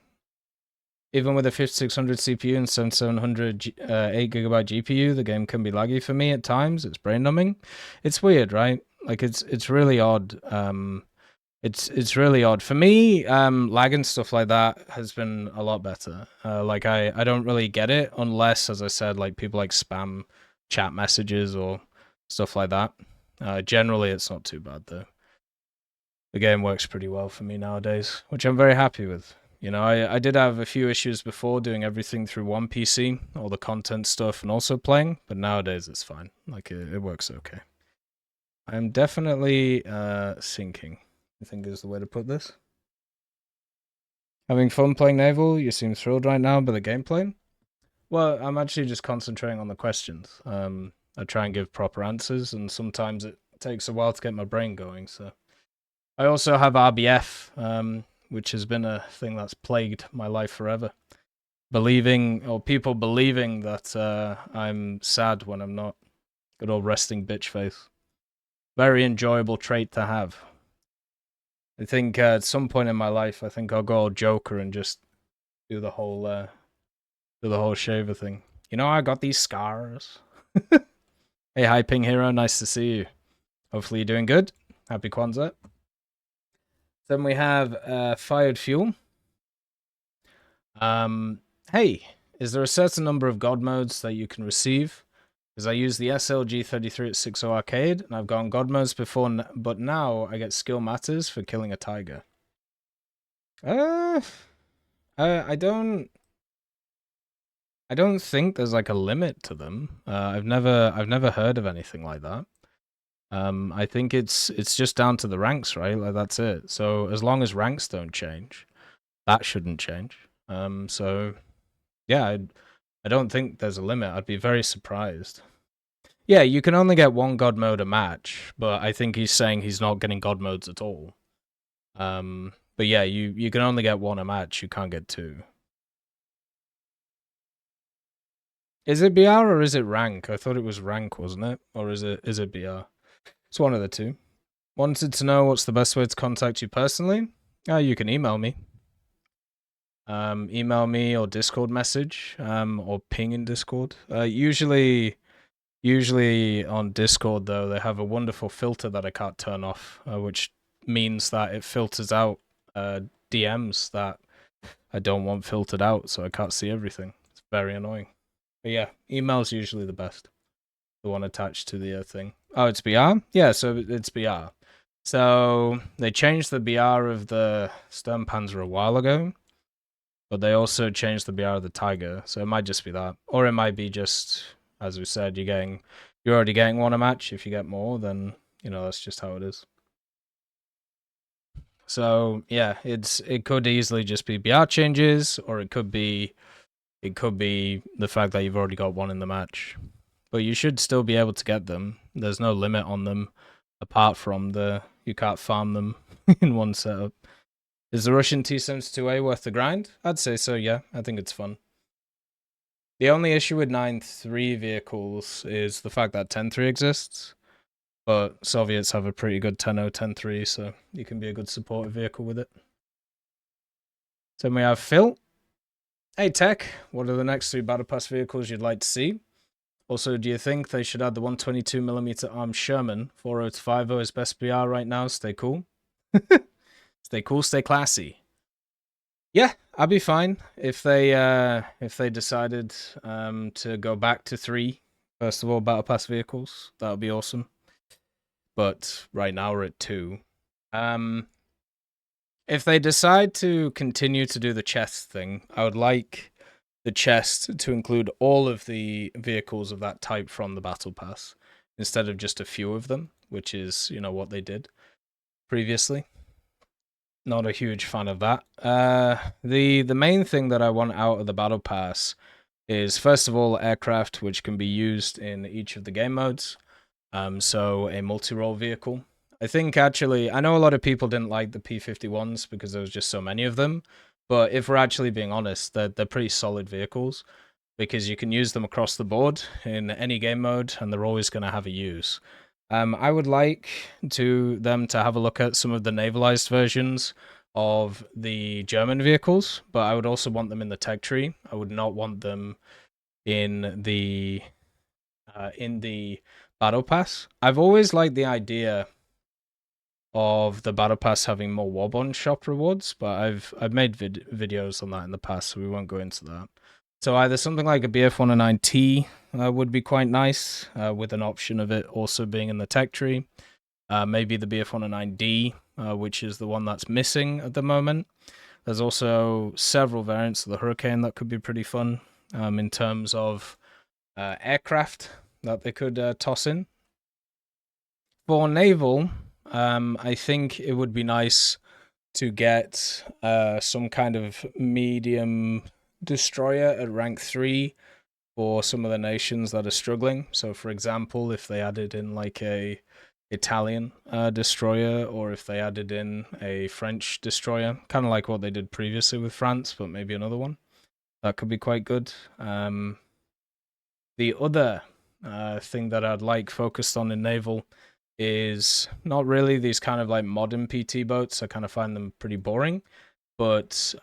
Speaker 1: Even with a 5600 CPU and 7700 8GB GPU, the game can be laggy for me at times. It's brain numbing. It's weird, right? Like it's really odd. It's really odd for me. Lag and stuff like that has been a lot better. Like I don't really get it unless, as I said, like people like spam chat messages or stuff like that. Generally, it's not too bad though. The game works pretty well for me nowadays, which I'm very happy with. I did have a few issues before doing everything through one PC, all the content stuff, and also playing, but nowadays it's fine. Like, it works okay. I'm definitely sinking, I think is the way to put this. Having fun playing Naval? You seem thrilled right now by the gameplay? Well, I'm actually just concentrating on the questions. I try and give proper answers, and sometimes it takes a while to get my brain going, so... I also have RBF, which has been a thing that's plagued my life forever. Believing, or people believing that I'm sad when I'm not. Good old resting bitch face. Very enjoyable trait to have. I think at some point in my life, I think I'll go all Joker and just do the whole shaver thing. You know, I got these scars. Hey, hi, Ping Hero. Nice to see you. Hopefully you're doing good. Happy Kwanzaa. Then we have Fired Fuel. Hey, is there a certain number of God modes that you can receive? Because I use the SLG-33 at 60 Arcade, and I've gone God modes before, but now I get skill matters for killing a tiger. I don't think there's like a limit to them. I've never heard of anything like that. I think it's just down to the ranks, right? Like that's it. So as long as ranks don't change, that shouldn't change. So yeah, I don't think there's a limit. I'd be very surprised. Yeah, you can only get one God mode a match, but I think he's saying he's not getting God modes at all. But yeah, you can only get one a match. You can't get two. Is it BR or is it rank? I thought it was rank, wasn't it? Or is it BR? It's one of the two. Wanted to know what's the best way to contact you personally? You can email me. Email me or Discord message, or ping in Discord. Usually on Discord, though, they have a wonderful filter that I can't turn off, which means that it filters out DMs that I don't want filtered out, so I can't see everything. It's very annoying. But yeah, email's usually the best. The one attached to the thing. Oh, it's BR? Yeah, so it's BR. So they changed the BR of the Sturmpanzer a while ago, but they also changed the BR of the Tiger, so it might just be that. Or it might be just, as we said, you're already getting one a match. If you get more, then, you know, that's just how it is. So, yeah, it could easily just be BR changes, or it could be the fact that you've already got one in the match. But you should still be able to get them. There's no limit on them, apart from you can't farm them in one setup. Is the Russian T-72A worth the grind? I'd say so, yeah. I think it's fun. The only issue with 9.3 vehicles is the fact that 10.3 exists. But Soviets have a pretty good 10.0, 10.3, so you can be a good supportive vehicle with it. So we have Phil. Hey, Tech, what are the next 3 Battle Pass vehicles you'd like to see? Also, do you think they should add the 122mm armed Sherman 40-50 as best BR right now? Stay cool. Stay cool, stay classy. Yeah, I'd be fine if they decided to go back to 3 first of all Battle Pass vehicles. That would be awesome. But right now we're at 2. If they decide to continue to do the chest thing, I would like the chest to include all of the vehicles of that type from the Battle Pass, instead of just a few of them, which is, you know, what they did previously. Not a huge fan of that. The main thing that I want out of the Battle Pass is, first of all, aircraft, which can be used in each of the game modes. So a multi-role vehicle. I think, actually, I know a lot of people didn't like the P-51s because there was just so many of them. But if we're actually being honest, they're pretty solid vehicles, because you can use them across the board in any game mode, and they're always going to have a use. I would like them to have a look at some of the navalized versions of the German vehicles, but I would also want them in the tech tree. I would not want them in the Battle Pass. I've always liked the idea of the Battle Pass having more Warbond shop rewards, but I've made videos on that in the past, so we won't go into that. So either something like a BF-109T would be quite nice, with an option of it also being in the tech tree. Maybe the BF-109D, which is the one that's missing at the moment. There's also several variants of the Hurricane that could be pretty fun, in terms of aircraft that they could toss in. For naval, I think it would be nice to get some kind of medium destroyer at rank 3 for some of the nations that are struggling. So, for example, if they added in like a Italian destroyer, or if they added in a French destroyer, kind of like what they did previously with France, but maybe another one. That could be quite good. The other thing that I'd like focused on in naval is not really these kind of like modern PT boats. I kind of find them pretty boring, but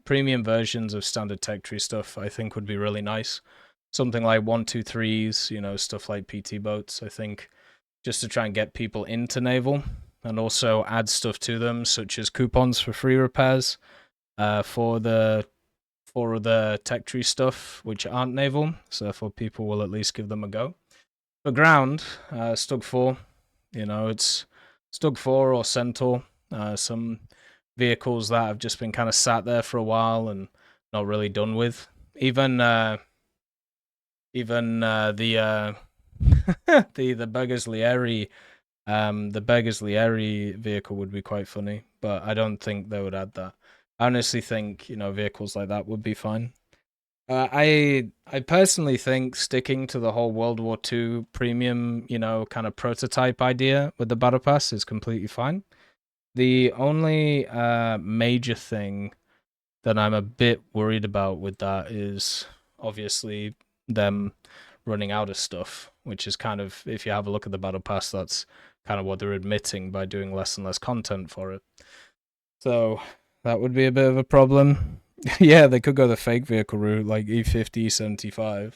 Speaker 1: premium versions of standard tech tree stuff I think would be really nice. Something like 123s, stuff like PT boats, I think, just to try and get people into naval and also add stuff to them, such as coupons for free repairs for the tech tree stuff which aren't naval, so therefore people will at least give them a go. For ground, Stug 4, it's Stug 4 or Centaur, some vehicles that have just been kind of sat there for a while and not really done with. Even the the Beggars Lieri vehicle would be quite funny, but I don't think they would add that. I honestly think vehicles like that would be fine. I personally think sticking to the whole World War II premium, kind of prototype idea with the battle pass is completely fine. The only major thing that I'm a bit worried about with that is obviously them running out of stuff, which is kind of, if you have a look at the battle pass, that's kind of what they're admitting by doing less and less content for it. So that would be a bit of a problem. Yeah, they could go the fake vehicle route, like E50, E75.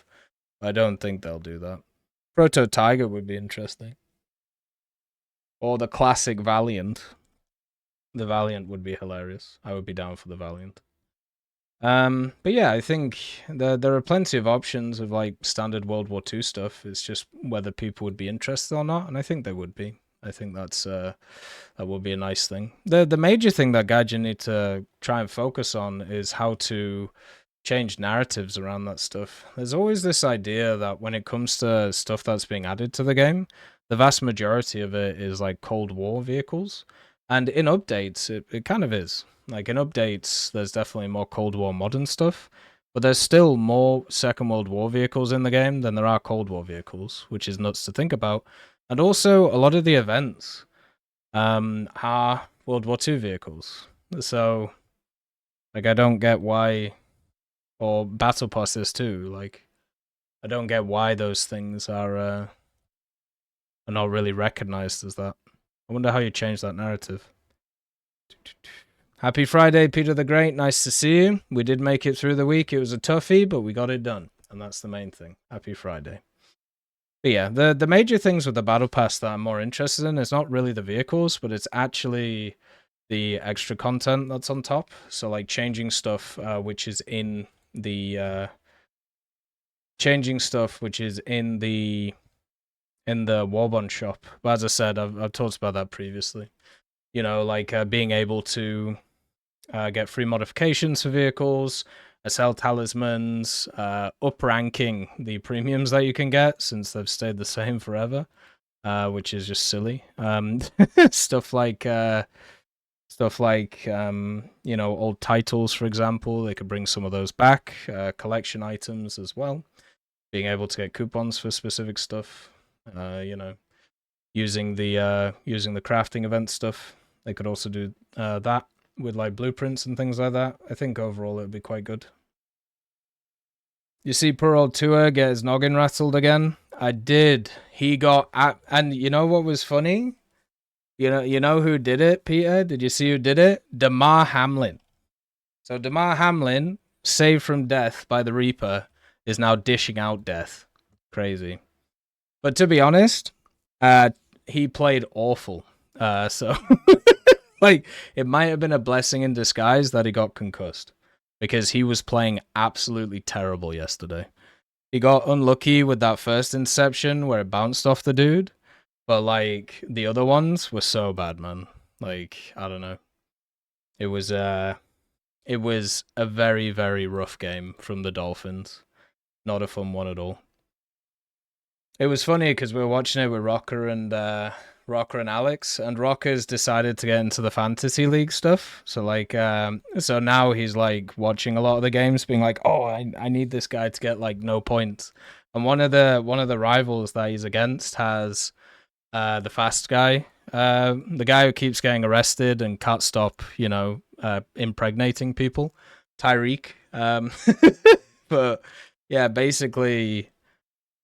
Speaker 1: I don't think they'll do that. Proto Tiger would be interesting. Or the classic Valiant. The Valiant would be hilarious. I would be down for the Valiant. But yeah, I think there are plenty of options of like standard World War II stuff. It's just whether people would be interested or not, and I think they would be. I think that would be a nice thing. The major thing that Gaijin need to try and focus on is how to change narratives around that stuff. There's always this idea that when it comes to stuff that's being added to the game, the vast majority of it is like Cold War vehicles. And in updates, it kind of is. Like in updates, there's definitely more Cold War modern stuff, but there's still more Second World War vehicles in the game than there are Cold War vehicles, which is nuts to think about. And also, a lot of the events are World War II vehicles. So, like, I don't get why, or Battle Passes too. Like, I don't get why those things are not really recognized as that. I wonder how you change that narrative. Happy Friday, Peter the Great. Nice to see you. We did make it through the week. It was a toughie, but we got it done. And that's the main thing. Happy Friday. But yeah, the major things with the Battle Pass that I'm more interested in is not really the vehicles, but it's actually the extra content that's on top. So like changing stuff which is in the Warbond shop. But as I said, I've talked about that previously. Like being able to get free modifications for vehicles, sell talismans, up-ranking the premiums that you can get since they've stayed the same forever, which is just silly. Stuff like old titles, for example. They could bring some of those back, collection items as well. Being able to get coupons for specific stuff, using the crafting event stuff. They could also do that with like blueprints and things like that. I think overall it would be quite good. You see poor old Tua get his noggin rattled again? I did. He got and you know what was funny? You know who did it, Peter? Did you see who did it? Damar Hamlin. So Damar Hamlin, saved from death by the Reaper, is now dishing out death. Crazy. But to be honest, he played awful. So like it might have been a blessing in disguise that he got concussed, because he was playing absolutely terrible yesterday. He got unlucky with that first interception where it bounced off the dude, but like the other ones were so bad, man. Like, I don't know. It was a very, very rough game from the Dolphins. Not a fun one at all. It was funny because we were watching it with Rocker and Alex, and Rocker's decided to get into the fantasy league stuff. So like, so now he's like watching a lot of the games, being like, "Oh, I need this guy to get like no points." And one of the rivals that he's against has The fast guy, the guy who keeps getting arrested and can't stop, impregnating people, Tyreek. But yeah, basically,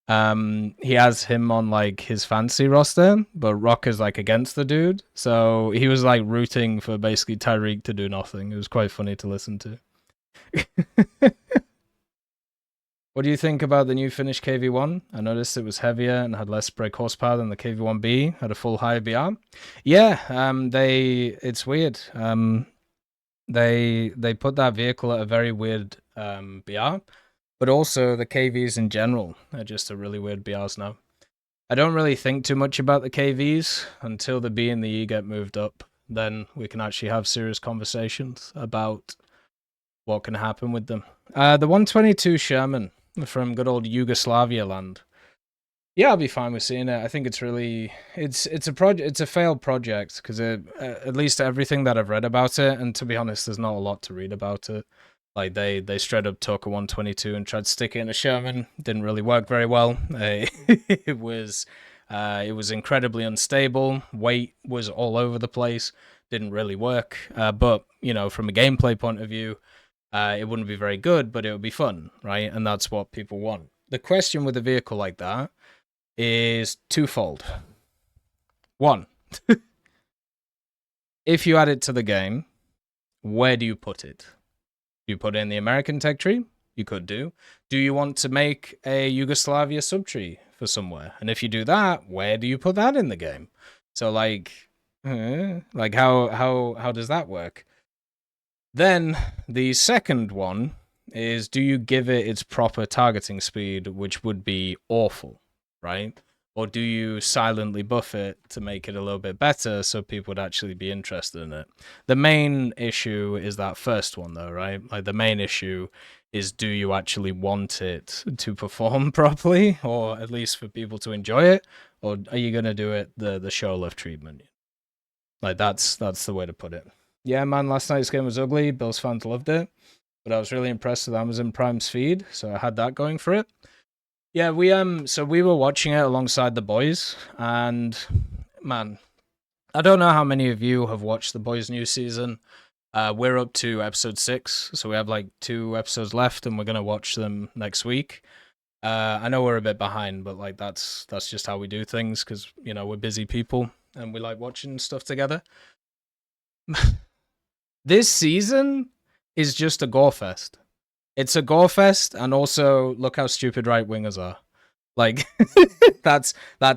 Speaker 1: he has him on like his fancy roster, but Rock is like against the dude, so he was like rooting for basically Tyreek to do nothing. It was quite funny to listen to. What do you think about the new finished KV1? I noticed it was heavier and had less brake horsepower than the KV1B, had a full higher BR. Yeah, it's weird. They put that vehicle at a very weird BR, but also the KVs in general are just a really weird BRs now. I don't really think too much about the KVs until the B and the E get moved up. Then we can actually have serious conversations about what can happen with them. The 122 Sherman from good old Yugoslavia land. Yeah, I'll be fine with seeing it. I think it's really it's a failed project because at least everything that I've read about it, and to be honest, there's not a lot to read about it. Like they straight up took a 122 and tried to stick it in a Sherman. Didn't really work very well. It was incredibly unstable. Weight was all over the place. Didn't really work. But from a gameplay point of view, it wouldn't be very good, but it would be fun, right? And that's what people want. The question with a vehicle like that is twofold. One, if you add it to the game, where do you put it? Do you put it in the American tech tree? You could do. Do you want to make a Yugoslavia subtree for somewhere? And if you do that, where do you put that in the game? So how does that work? Then the second one is, do you give it its proper targeting speed, which would be awful, right? Or do you silently buff it to make it a little bit better so people would actually be interested in it? The main issue is that first one, though, right? Like, the main issue is, do you actually want it to perform properly, or at least for people to enjoy it? Or are you going to do it the show love treatment? Like, that's the way to put it. Yeah, man, last night's game was ugly. Bills fans loved it. But I was really impressed with Amazon Prime's feed, so I had that going for it. Yeah, we were watching it alongside the boys, and man, I don't know how many of you have watched the boys' new season. We're up to episode 6, so we have like 2 episodes left, and we're gonna watch them next week. I know we're a bit behind, but like that's just how we do things because we're busy people and we like watching stuff together. This season is just a gore fest. It's a gore fest, and also look how stupid right wingers are. Like that's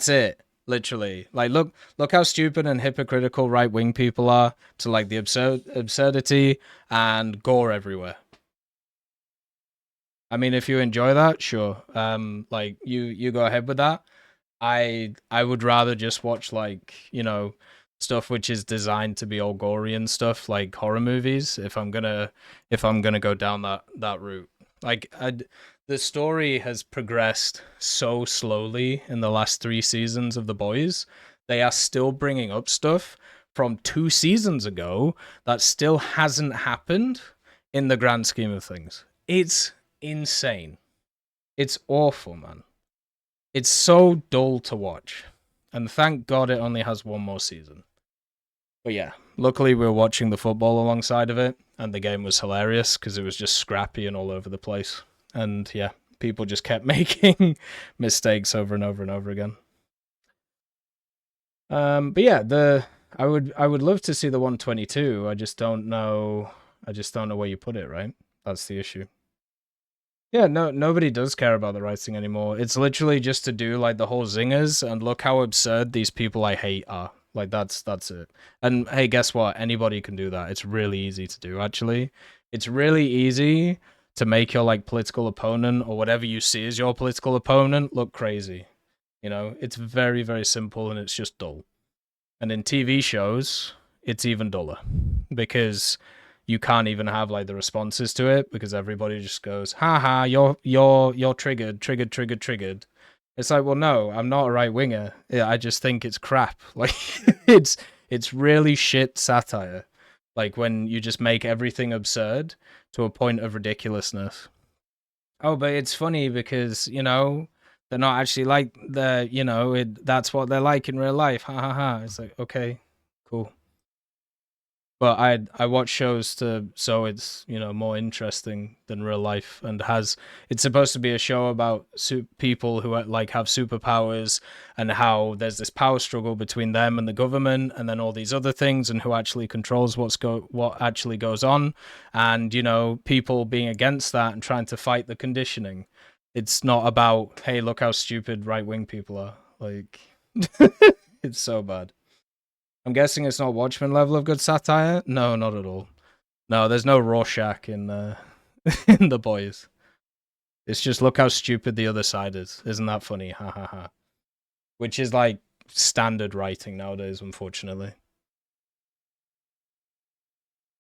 Speaker 1: it, literally. Like look how stupid and hypocritical right wing people are to like the absurdity and gore everywhere. I mean, if you enjoy that, sure. Like you go ahead with that. I would rather just watch like stuff which is designed to be all gory and stuff like horror movies if I'm gonna go down that route. Like the story has progressed so slowly in the last 3 seasons of The Boys. They are still bringing up stuff from 2 seasons ago that still hasn't happened in the grand scheme of things. It's insane. It's awful, man. It's so dull to watch. And thank God it only has 1 more season. But yeah, luckily we were watching the football alongside of it, and the game was hilarious because it was just scrappy and all over the place. And yeah, people just kept making mistakes over and over and over again. But yeah, I would love to see the 122. I just don't know where you put it, right? That's the issue. Yeah, nobody does care about the writing anymore. It's literally just to do like the whole zingers and look how absurd these people I hate are. Like that's it. And hey, guess what? Anybody can do that. It's really easy to do, actually. It's really easy to make your like political opponent or whatever you see as your political opponent look crazy. It's very, very simple and it's just dull. And in TV shows, it's even duller because you can't even have like the responses to it because everybody just goes, haha, you're triggered. It's like, well, no, I'm not a right winger. I just think it's crap. Like it's really shit satire. Like when you just make everything absurd to a point of ridiculousness. Oh, but it's funny because, They're not actually like that's what they're like in real life. Ha ha ha. It's like, okay, cool. But I watch shows so it's more interesting than real life, and it's supposed to be a show about people who like have superpowers, and how there's this power struggle between them and the government, and then all these other things, and who actually controls what actually goes on, and people being against that and trying to fight the conditioning. It's not about, hey, look how stupid right wing people are. Like, it's so bad. I'm guessing it's not Watchmen level of good satire. No, not at all. No, there's no Rorschach in in The Boys. It's just look how stupid the other side is. Isn't that funny? Ha ha ha. Which is like standard writing nowadays, unfortunately.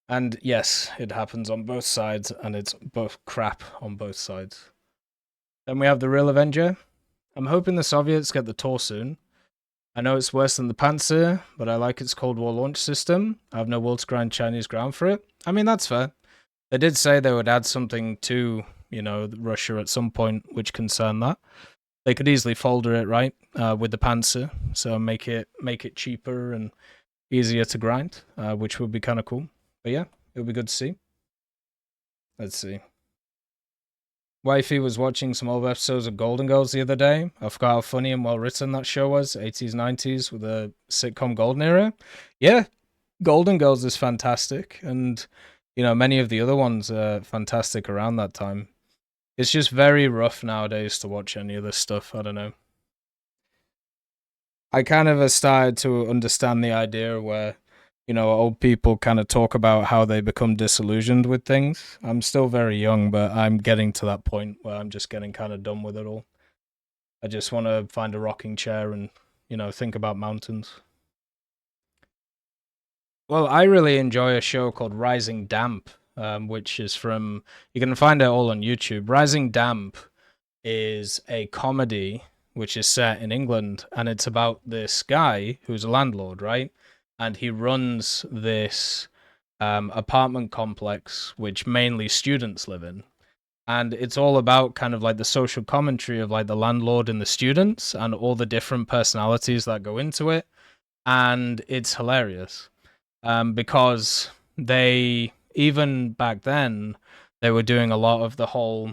Speaker 1: And yes, it happens on both sides, and it's both crap on both sides. Then we have The Real Avenger. I'm hoping the Soviets get the Tor soon. I know it's worse than the Panzer, but I like its Cold War launch system. I have no will to grind Chinese ground for it. I mean, that's fair. They did say they would add something to, Russia at some point, which concerned that. They could easily folder it, right, with the Panzer, so make it cheaper and easier to grind, which would be kind of cool. But yeah, it would be good to see. Let's see. Wifey was watching some old episodes of Golden Girls the other day. I forgot how funny and well written that show was. 80s, 90s with a sitcom golden era. Yeah, Golden Girls is fantastic. And, many of the other ones are fantastic around that time. It's just very rough nowadays to watch any of this stuff. I don't know. I kind of started to understand the idea where old people kind of talk about how they become disillusioned with things. I'm still very young, but I'm getting to that point where I'm just getting kind of done with it all. I just want to find a rocking chair and, think about mountains. Well, I really enjoy a show called Rising Damp, which is you can find it all on YouTube. Rising Damp is a comedy which is set in England, and it's about this guy who's a landlord, right? And he runs this apartment complex which mainly students live in, and it's all about kind of like the social commentary of like the landlord and the students and all the different personalities that go into it, and it's hilarious because they, even back then, they were doing a lot of the whole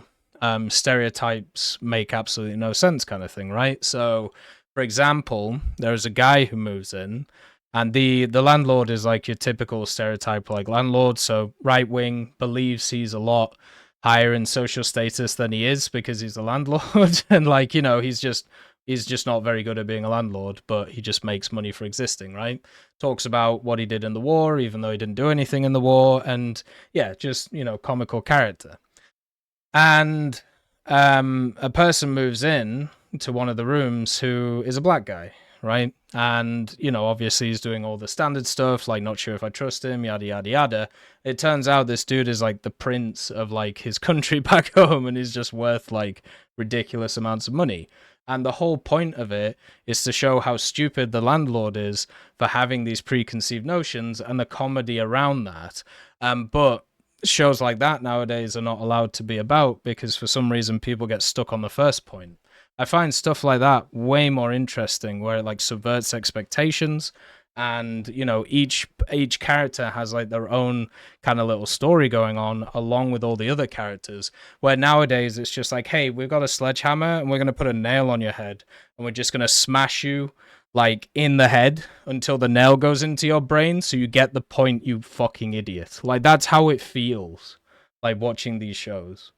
Speaker 1: stereotypes make absolutely no sense kind of thing, right? So for example, there's a guy who moves in, and the landlord is like your typical stereotype like landlord, so right wing, believes he's a lot higher in social status than he is because he's a landlord and like he's just not very good at being a landlord, but he just makes money for existing, right? Talks about what he did in the war even though he didn't do anything in the war, and yeah, just comical character. And a person moves in to one of the rooms who is a black guy, right? And, obviously he's doing all the standard stuff, like not sure if I trust him, yada, yada, yada. It turns out this dude is like the prince of like his country back home, and he's just worth like ridiculous amounts of money. And the whole point of it is to show how stupid the landlord is for having these preconceived notions and the comedy around that. But shows like that nowadays are not allowed to be about because for some reason people get stuck on the first point. I find stuff like that way more interesting, where it like subverts expectations, and each character has like their own kind of little story going on along with all the other characters, where nowadays it's just like, hey, we've got a sledgehammer and we're going to put a nail on your head and we're just going to smash you like in the head until the nail goes into your brain so you get the point, you fucking idiot. Like that's how it feels like watching these shows.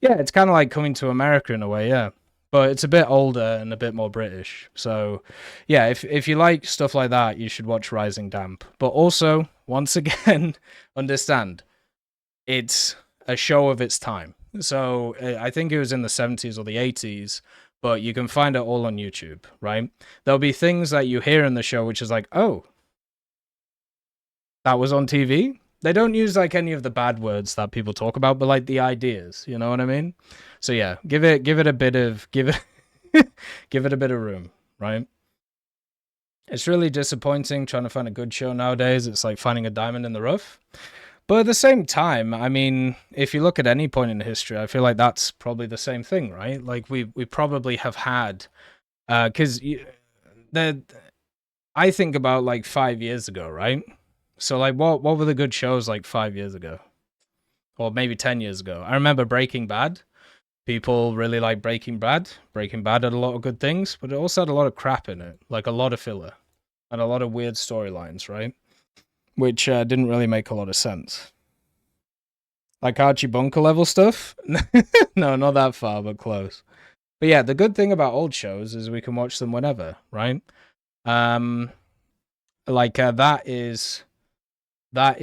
Speaker 1: Yeah, it's kind of like Coming to America in a way, yeah. But it's a bit older and a bit more British. So, yeah, if you like stuff like that, you should watch Rising Damp. But also, once again, understand, it's a show of its time. So, I think it was in the 70s or the 80s, but you can find it all on YouTube, right? There'll be things that you hear in the show which is like, oh, that was on TV? They don't use like any of the bad words that people talk about, but like the ideas, you know what I mean? So yeah, give it a bit of give it a bit of room, right? It's really disappointing trying to find a good show nowadays. It's like finding a diamond in the rough. But at the same time, I mean, if you look at any point in history, I feel like that's probably the same thing, right? Like we probably have had, because the I think about like 5 years ago, right? So like, what were the good shows like 5 years ago, or maybe 10 years ago? I remember Breaking Bad. People really like Breaking Bad. Breaking Bad had a lot of good things, but it also had a lot of crap in it, like a lot of filler and a lot of weird storylines, right? Which didn't really make a lot of sense. Like Archie Bunker level stuff? No, not that far, but close. But yeah, the good thing about old shows is we can watch them whenever, right? Um, like that is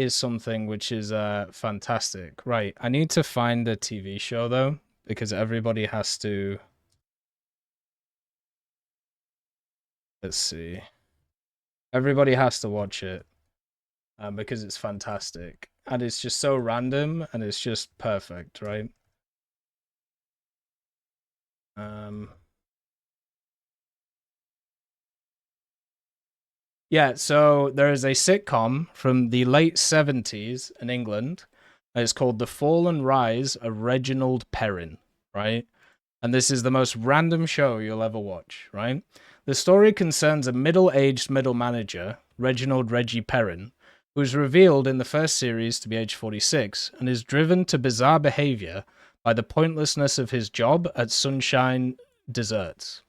Speaker 1: something which is fantastic. Right, I need to find a TV show though, because everybody has to. Let's see. Everybody has to watch it because it's fantastic and it's just so random and it's just perfect, right? Um, yeah, so there is a sitcom from the late 70s in England. It's called The Fall and Rise of Reginald Perrin, right? And this is the most random show you'll ever watch, right? The story concerns a middle-aged middle manager, Reginald Reggie Perrin, who is revealed in the first series to be age 46 and is driven to bizarre behavior by the pointlessness of his job at Sunshine Desserts.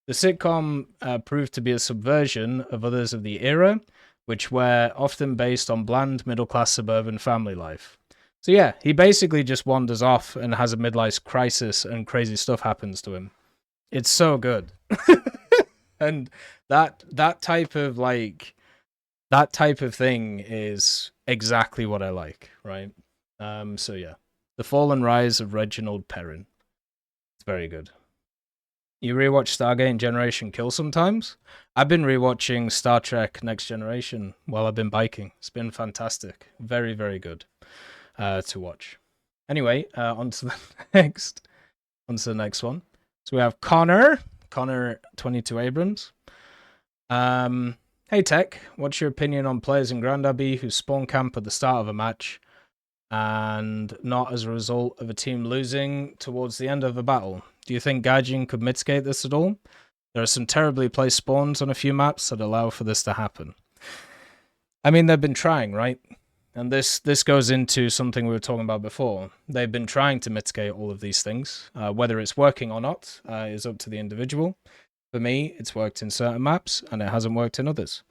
Speaker 1: The sitcom proved to be a subversion of others of the era, which were often based on bland middle-class suburban family life. So yeah, he basically just wanders off and has a midlife crisis and crazy stuff happens to him. It's so good. And that type of that type of thing is exactly what I like, right? So yeah. The Fall and Rise of Reginald Perrin. It's very good. You rewatch Stargate and Generation Kill sometimes? I've been rewatching Star Trek Next Generation while I've been biking. It's been fantastic. Very, very good to watch. Anyway, on to the next one. So we have Connor 22 Abrams. Hey Tech, what's your opinion on players in Grand Abbey who spawn camp at the start of a match and not as a result of a team losing towards the end of a battle? Do you think Gaijin could mitigate this at all? There are some terribly placed spawns on a few maps that allow for this to happen. I mean, they've been trying, right? And this goes into something we were talking about before. They've been trying to mitigate all of these things. Whether it's working or not is up to the individual. For me, it's worked in certain maps, and it hasn't worked in others.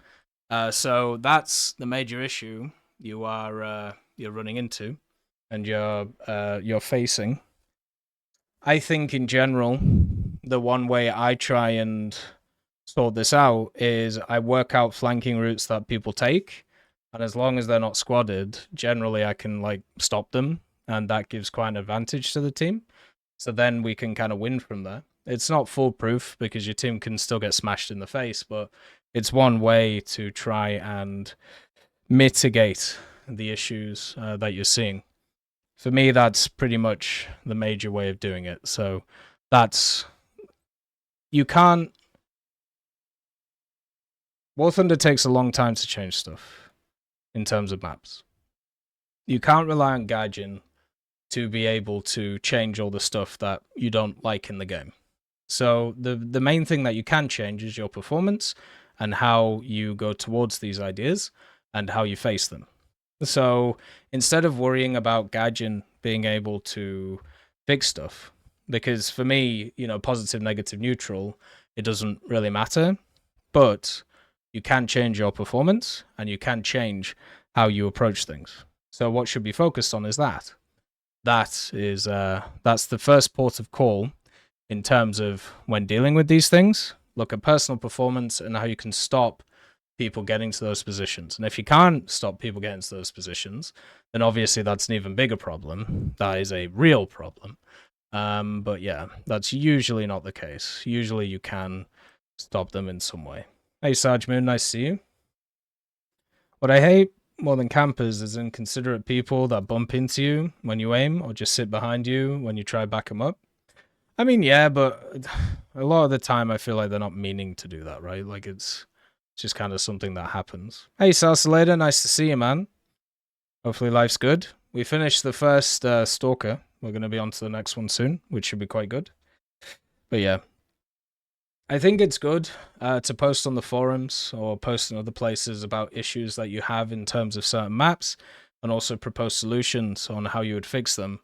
Speaker 1: So that's the major issue you're running into, and you're facing. I think in general, the one way I try and sort this out is I work out flanking routes that people take, and as long as they're not squadded, generally I can like stop them, and that gives quite an advantage to the team. So then we can kind of win from there. It's not foolproof because your team can still get smashed in the face, but it's one way to try and mitigate the issues that you're seeing. For me, that's pretty much the major way of doing it. So that's you can't. War Thunder takes a long time to change stuff in terms of maps. You can't rely on Gaijin to be able to change all the stuff that you don't like in the game. So the main thing that you can change is your performance and how you go towards these ideas and how you face them. So instead of worrying about Gaijin being able to fix stuff, because for me, positive, negative, neutral, it doesn't really matter, but you can change your performance and you can change how you approach things. So what should be focused on is that. That's the first port of call in terms of when dealing with these things. Look at personal performance and how you can stop people getting to those positions. And if you can't stop people getting to those positions, then obviously that's an even bigger problem. That is a real problem. But yeah, that's usually not the case. Usually you can stop them in some way. Hey, Sarge Moon, nice to see you. What I hate more than campers is inconsiderate people that bump into you when you aim or just sit behind you when you try to back them up. I mean, yeah, but a lot of the time I feel like they're not meaning to do that, right? Like it's just kind of something that happens. Hey, Salsalator, nice to see you, man. Hopefully life's good. We finished the first Stalker. We're going to be on to the next one soon, which should be quite good. But yeah, I think it's good to post on the forums or post in other places about issues that you have in terms of certain maps, and also propose solutions on how you would fix them.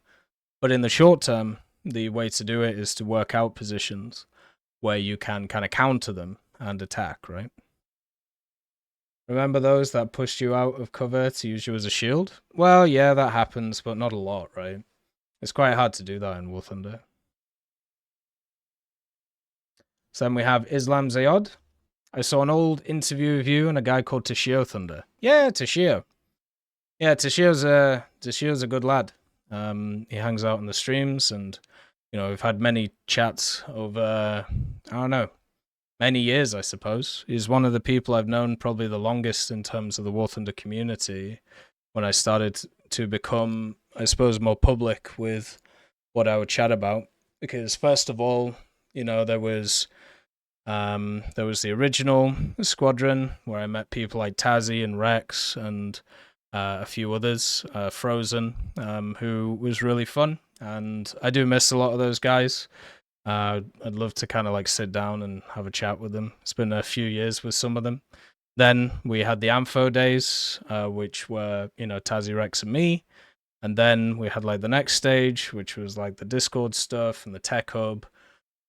Speaker 1: But in the short term, the way to do it is to work out positions where you can kind of counter them and attack, right? Remember those that pushed you out of cover to use you as a shield? Well, yeah, that happens, but not a lot, right? It's quite hard to do that in War Thunder. So then we have Islam Zayod. I saw an old interview of you and a guy called Toshio Thunder. Yeah, Toshio. Yeah, Toshio's a good lad. He hangs out on the streams, and we've had many chats over I don't know, many years, I suppose. He's one of the people I've known probably the longest in terms of the War Thunder community when I started to become, I suppose, more public with what I would chat about. Because first of all, there was the original squadron where I met people like Tazzy and Rex and a few others, Frozen, who was really fun. And I do miss a lot of those guys. I'd love to kind of like sit down and have a chat with them. It's been a few years with some of them. Then we had the Ampho days, which were, Tazzy, Rex, and me. And then we had like the next stage, which was like the Discord stuff and the Tech Hub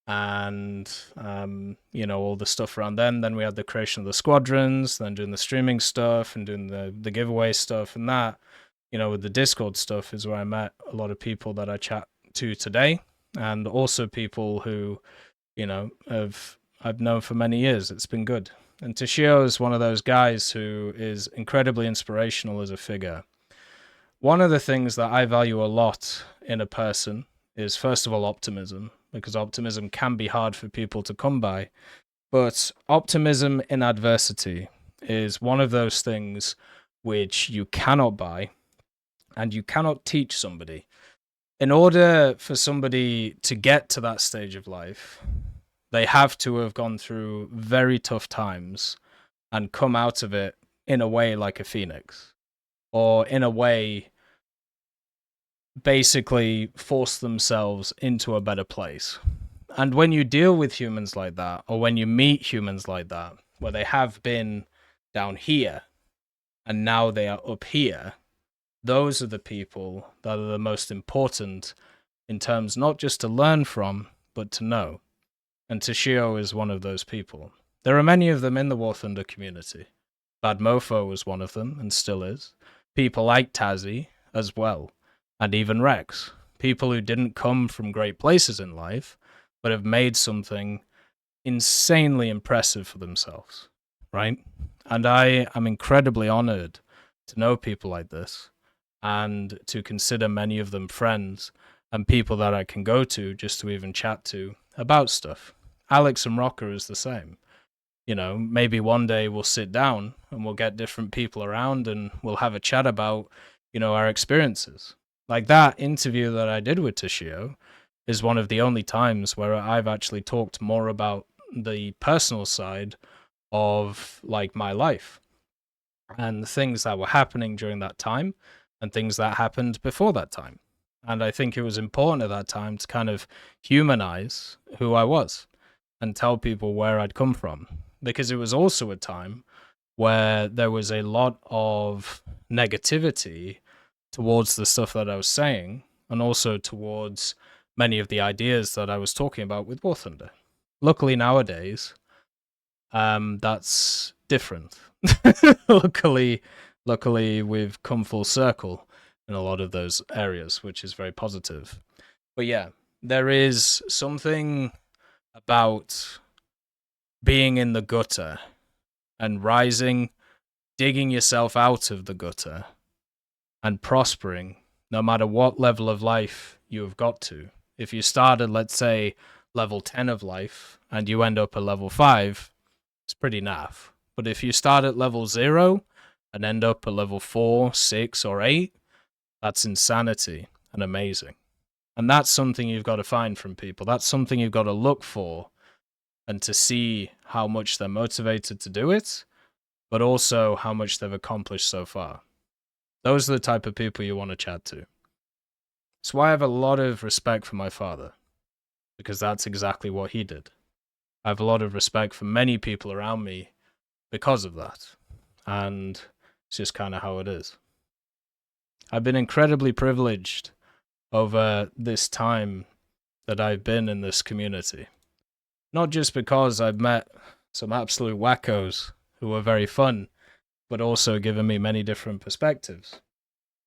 Speaker 1: and, all the stuff around then. Then we had the creation of the squadrons, then doing the streaming stuff and doing the giveaway stuff. And that, with the Discord stuff is where I met a lot of people that I chat to today. And also people who, I've known for many years. It's been good. And Toshio is one of those guys who is incredibly inspirational as a figure. One of the things that I value a lot in a person is, first of all, optimism, because optimism can be hard for people to come by. But optimism in adversity is one of those things which you cannot buy and you cannot teach somebody. In order for somebody to get to that stage of life, they have to have gone through very tough times and come out of it in a way like a phoenix, or in a way basically force themselves into a better place. And when you deal with humans like that, or when you meet humans like that, where they have been down here and now they are up here, those are the people that are the most important in terms not just to learn from, but to know. And Toshio is one of those people. There are many of them in the War Thunder community. Bad Mofo was one of them, and still is. People like Tazzy as well, and even Rex. People who didn't come from great places in life, but have made something insanely impressive for themselves, right? And I am incredibly honored to know people like this, and to consider many of them friends and people that I can go to just to even chat to about stuff. Alex and Rocker is the same. Maybe one day we'll sit down and we'll get different people around and we'll have a chat about, our experiences. Like that interview that I did with Toshio is one of the only times where I've actually talked more about the personal side of like my life and the things that were happening during that time and things that happened before that time. And I think it was important at that time to kind of humanize who I was and tell people where I'd come from. Because it was also a time where there was a lot of negativity towards the stuff that I was saying, and also towards many of the ideas that I was talking about with War Thunder. Luckily nowadays, that's different. Luckily, we've come full circle in a lot of those areas, which is very positive. But yeah, there is something about being in the gutter and rising, digging yourself out of the gutter and prospering no matter what level of life you have got to. If you started, let's say, level 10 of life and you end up at level 5, it's pretty naff. But if you start at level 0 and end up at level 4, 6, or 8, that's insanity and amazing. And that's something you've got to find from people. That's something you've got to look for and to see how much they're motivated to do it, but also how much they've accomplished so far. Those are the type of people you want to chat to. That's why I have a lot of respect for my father, because that's exactly what he did. I have a lot of respect for many people around me because of that. And it's just kind of how it is. I've been incredibly privileged over this time that I've been in this community. Not just because I've met some absolute wackos who were very fun, but also given me many different perspectives.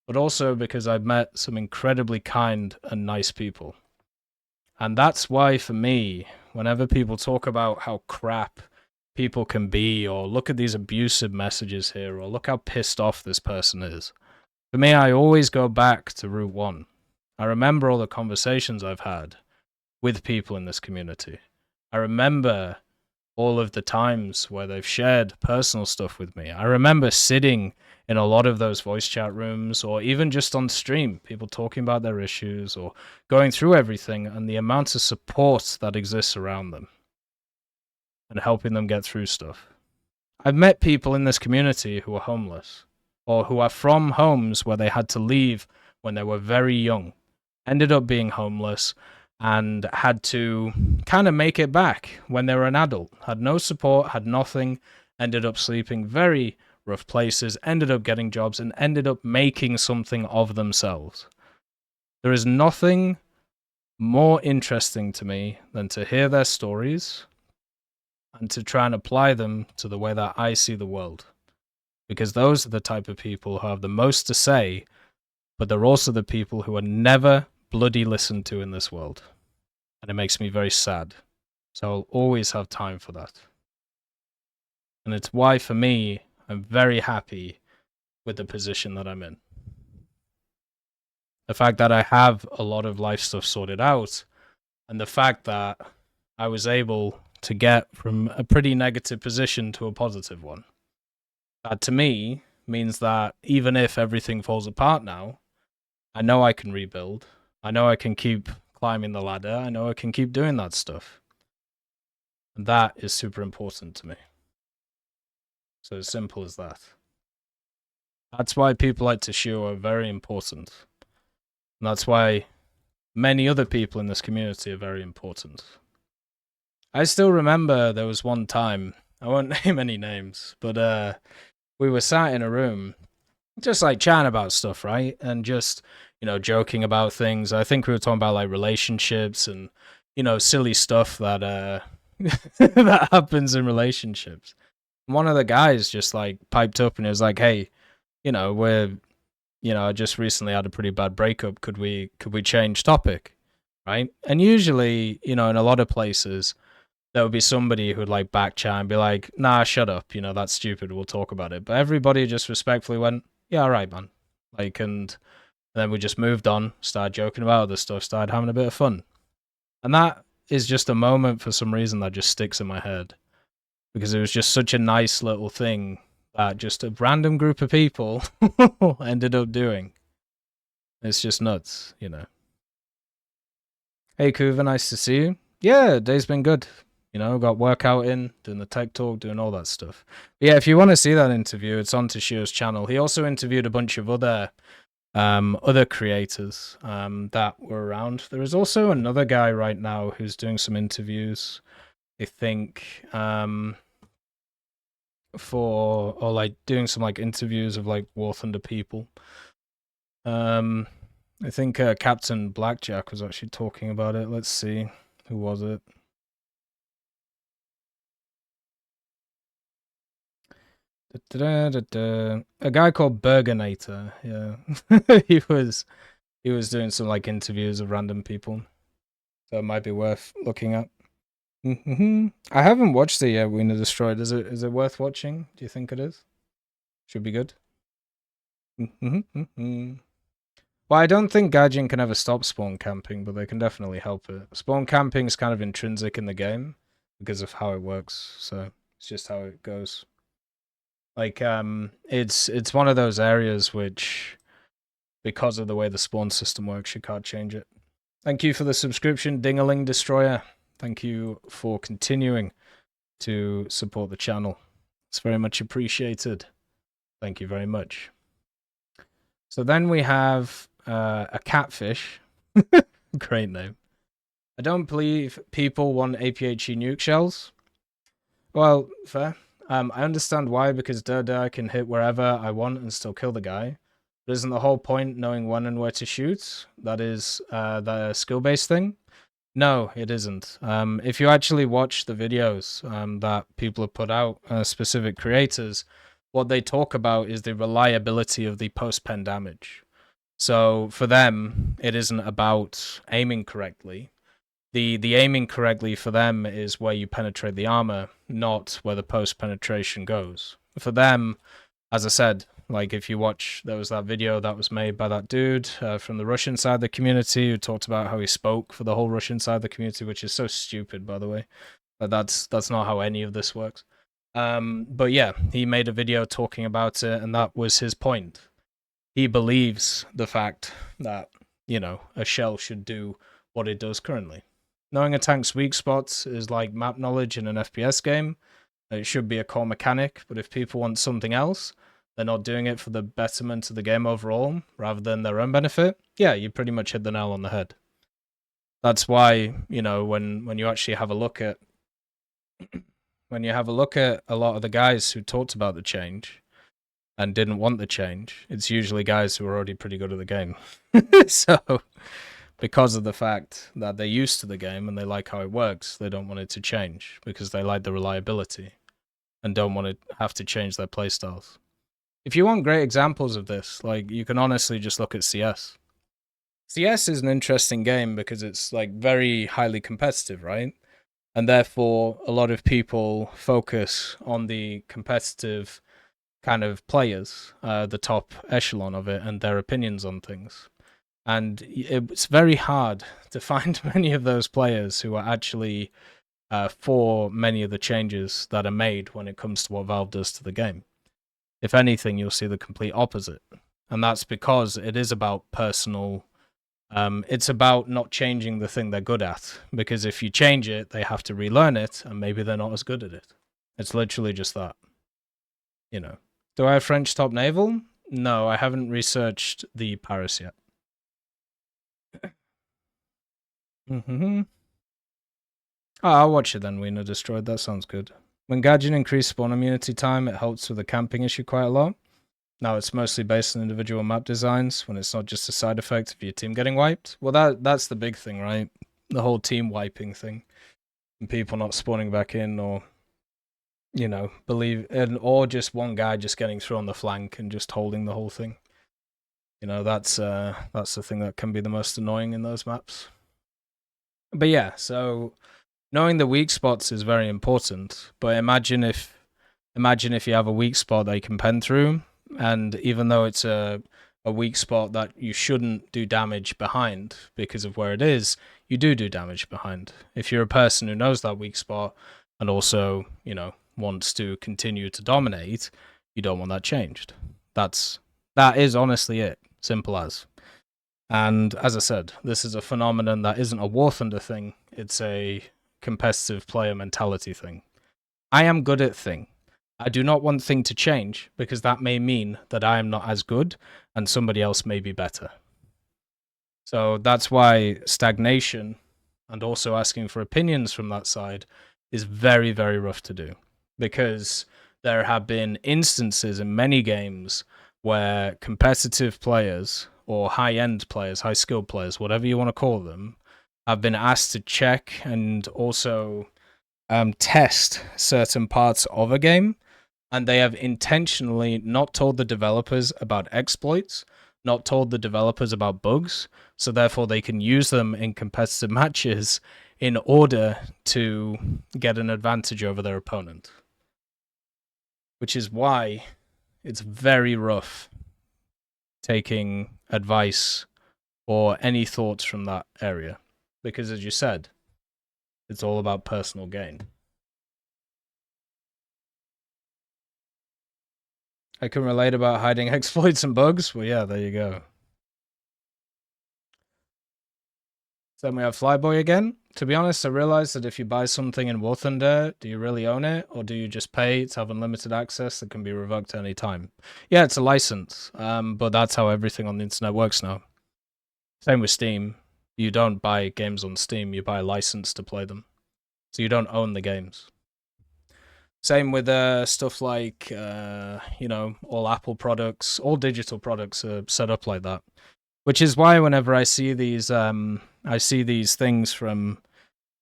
Speaker 1: But also because I've met some incredibly kind and nice people. And that's why, for me, whenever people talk about how crap people can be, or look at these abusive messages here, or look how pissed off this person is, for me, I always go back to root one. I remember all the conversations I've had with people in this community. I remember all of the times where they've shared personal stuff with me. I remember sitting in a lot of those voice chat rooms, or even just on stream, people talking about their issues or going through everything, and the amount of support that exists around them and helping them get through stuff. I've met people in this community who are homeless, or who are from homes where they had to leave when they were very young, ended up being homeless, and had to kind of make it back when they were an adult. Had no support, had nothing, ended up sleeping very rough places, ended up getting jobs, and ended up making something of themselves. There is nothing more interesting to me than to hear their stories and to try and apply them to the way that I see the world. Because those are the type of people who have the most to say, but they're also the people who are never bloody listened to in this world. And it makes me very sad. So I'll always have time for that. And it's why, for me, I'm very happy with the position that I'm in. The fact that I have a lot of life stuff sorted out, and the fact that I was able to get from a pretty negative position to a positive one. That, to me, means that even if everything falls apart now, I know I can rebuild. I know I can keep climbing the ladder. I know I can keep doing that stuff. And that is super important to me. So as simple as that. That's why people like TheEuropean are very important. And that's why many other people in this community are very important. I still remember there was one time, I won't name any names, but we were sat in a room just like chatting about stuff, right? And just, joking about things. I think we were talking about like relationships and, silly stuff that that happens in relationships. One of the guys just like piped up and he was like, "Hey, I just recently had a pretty bad breakup. Could we change topic?" Right? And usually, in a lot of places, there would be somebody who would like back chat and be like, "Nah, shut up. That's stupid. We'll talk about it." But everybody just respectfully went, "Yeah, all right, man." And then we just moved on, started joking about other stuff, started having a bit of fun. And that is just a moment for some reason that just sticks in my head. Because it was just such a nice little thing that just a random group of people ended up doing. It's just nuts, Hey, Kuva, nice to see you. Yeah, day's been good. Got workout in, doing the tech talk, doing all that stuff. But yeah, if you want to see that interview, it's on TheEuropean's channel. He also interviewed a bunch of other creators that were around. There is also another guy right now who's doing some interviews, I think, doing some like interviews of like War Thunder people. I think Captain Blackjack was actually talking about it. Let's see, who was it? A guy called Burgernator. Yeah, he was doing some like interviews of random people, so it might be worth looking at. I haven't watched it yet. Wiener Destroyed. Is it worth watching? Do you think it is? Should be good. Well, I don't think Gaijin can ever stop spawn camping, but they can definitely help it. Spawn camping is kind of intrinsic in the game because of how it works. So it's just how it goes. Like, it's one of those areas which, because of the way the spawn system works, you can't change it. Thank you for the subscription, Dingaling Destroyer. Thank you for continuing to support the channel. It's very much appreciated. Thank you very much. So then we have a catfish. Great name. I don't believe people want APHE nuke shells. Well, fair. I understand why, because I can hit wherever I want and still kill the guy. But isn't the whole point knowing when and where to shoot? That is the skill-based thing? No, it isn't. If you actually watch the videos that people have put out, specific creators, what they talk about is the reliability of the post-pen damage. So for them, it isn't about aiming correctly. The aiming correctly for them is where you penetrate the armor, not where the post penetration goes. For them, as I said, like if you watch, there was that video that was made by that dude from the Russian side of the community who talked about how he spoke for the whole Russian side of the community, which is so stupid, by the way. But that's not how any of this works. But yeah, he made a video talking about it, and that was his point. He believes the fact that, you know, a shell should do what it does currently. Knowing a tank's weak spots is like map knowledge in an FPS game. It should be a core mechanic, but if people want something else, they're not doing it for the betterment of the game overall, rather than their own benefit, yeah, you pretty much hit the nail on the head. That's why, you know, when you actually have a look at when you have a look at a lot of the guys who talked about the change and didn't want the change, it's usually guys who are already pretty good at the game. So because of the fact that they're used to the game and they like how it works, they don't want it to change because they like the reliability and don't want to have to change their playstyles. If you want great examples of this, like, you can honestly just look at CS. CS is an interesting game because it's like very highly competitive, right? And therefore, a lot of people focus on the competitive kind of players, the top echelon of it, and their opinions on things. And it's very hard to find many of those players who are actually for many of the changes that are made when it comes to what Valve does to the game. If anything, you'll see the complete opposite. And that's because it is about personal... it's about not changing the thing they're good at. Because if you change it, they have to relearn it, and maybe they're not as good at it. It's literally just that. You know. Do I have French top naval? No, I haven't researched the Paris yet. Mm-hmm. Oh, I'll watch it then, Wiener Destroyed. That sounds good. When Gadgeon increased spawn immunity time, it helps with the camping issue quite a lot. Now it's mostly based on individual map designs, when it's not just a side effect of your team getting wiped. Well, that's the big thing, right? The whole team wiping thing. And people not spawning back in, or, you know, or just one guy just getting through on the flank and just holding the whole thing. You know, that's the thing that can be the most annoying in those maps. But yeah, so knowing the weak spots is very important. But imagine if you have a weak spot that you can pen through, and even though it's a weak spot that you shouldn't do damage behind because of where it is, you do damage behind. If you're a person who knows that weak spot and also, you know, wants to continue to dominate, you don't want that changed. That is honestly it. Simple as. And as I said, this is a phenomenon that isn't a War Thunder thing. It's a competitive player mentality thing. I am good at thing. I do not want thing to change because that may mean that I am not as good and somebody else may be better. So that's why stagnation and also asking for opinions from that side is very, very rough to do, because there have been instances in many games where competitive players or high-end players, high-skilled players, whatever you want to call them, have been asked to check and also test certain parts of a game, and they have intentionally not told the developers about exploits, not told the developers about bugs, so therefore they can use them in competitive matches in order to get an advantage over their opponent. Which is why it's very rough taking advice or any thoughts from that area. Because as you said, it's all about personal gain. I can relate about hiding exploits and bugs. Well, yeah, there you go. Then we have Flyboy again. to be honest, I realized that if you buy something in War Thunder, do you really own it, or do you just pay to have unlimited access that can be revoked at any time? Yeah, it's a license, but that's how everything on the internet works now. Same with Steam. You don't buy games on Steam, you buy a license to play them. So you don't own the games. Same with stuff like, all Apple products, all digital products are set up like that. Which is why whenever I see these things from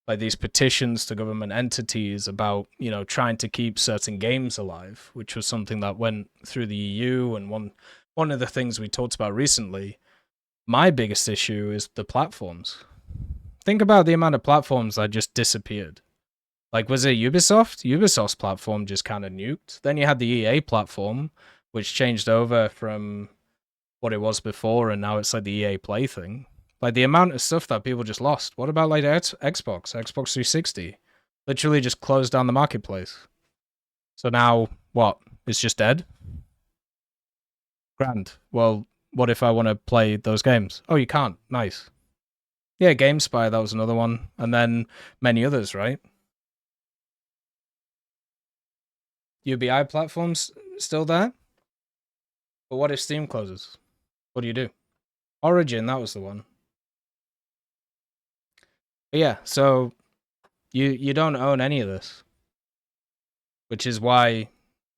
Speaker 1: like these petitions to government entities about, trying to keep certain games alive, which was something that went through the EU, and one of the things we talked about recently, my biggest issue is the platforms. Think about the amount of platforms that just disappeared. Like, was it Ubisoft? Ubisoft's platform just kind of nuked. Then you had the EA platform, which changed over from what it was before, and now it's like the EA Play thing. Like, the amount of stuff that people just lost. What about, like, Xbox 360? Literally just closed down the marketplace. So now, what? It's just dead? Grand. Well, what if I want to play those games? Oh, you can't. Nice. Yeah, GameSpy, that was another one. And then many others, right? UBI platforms still there? But what if Steam closes? What do you do? Origin, that was the one. But yeah, so you don't own any of this. Which is why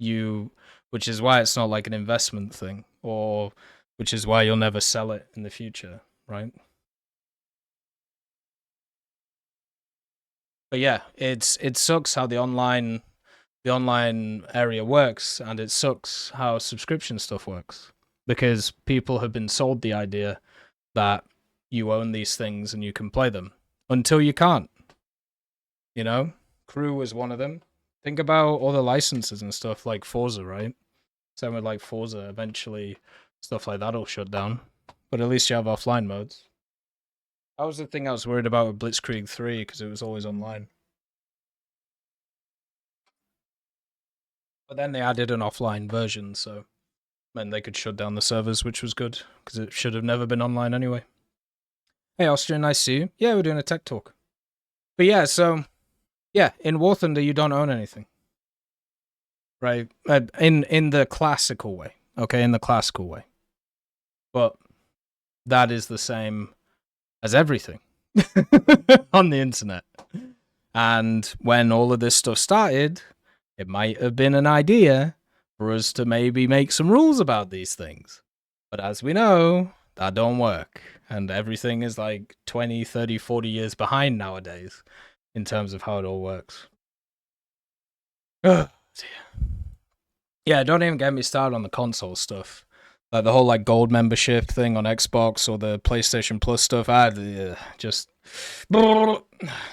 Speaker 1: it's not like an investment thing, or which is why you'll never sell it in the future, right? But yeah, it sucks how the online area works, and it sucks how subscription stuff works, because people have been sold the idea that you own these things and you can play them until you can't. Crew was one of them. Think about all the licenses and stuff like Forza, right? Same with like Forza. Eventually, stuff like that'll shut down, but at least you have offline modes. That was the thing I was worried about with Blitzkrieg 3, because it was always online. But then they added an offline version, so meant they could shut down the servers, which was good, because it should have never been online anyway. Hey, Austrian, nice to see you. Yeah, we're doing a tech talk. But yeah, so, yeah, in War Thunder, you don't own anything. Right? In the classical way. Okay, in the classical way. But that is the same as everything on the internet. And when all of this stuff started, it might have been an idea for us to maybe make some rules about these things. But as we know, that don't work. And everything is like 20, 30, 40 years behind nowadays in terms of how it all works. Oh, dear. Yeah, don't even get me started on the console stuff. Like the whole like gold membership thing on Xbox or the PlayStation Plus stuff. Just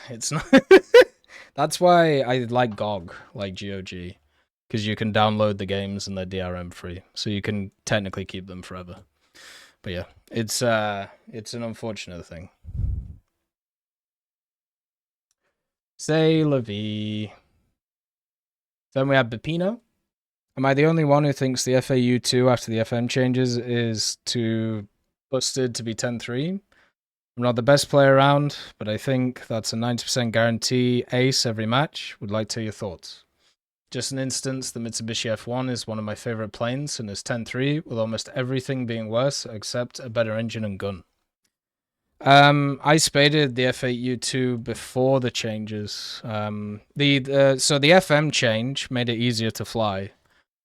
Speaker 1: it's not. That's why I like GOG, like GOG, because you can download the games and they're DRM free, so you can technically keep them forever. But yeah, it's an unfortunate thing. Say la vie. Then we have Bepino. Am I the only one who thinks the FAU2 after the FM changes is too busted to be 10-3? I'm not the best player around, but I think that's a 90% guarantee ace every match. Would like to hear your thoughts. Just an instance, the Mitsubishi F1 is one of my favorite planes and is 10-3, with almost everything being worse except a better engine and gun. I spaded the F8U2 before the changes. So the FM change made it easier to fly,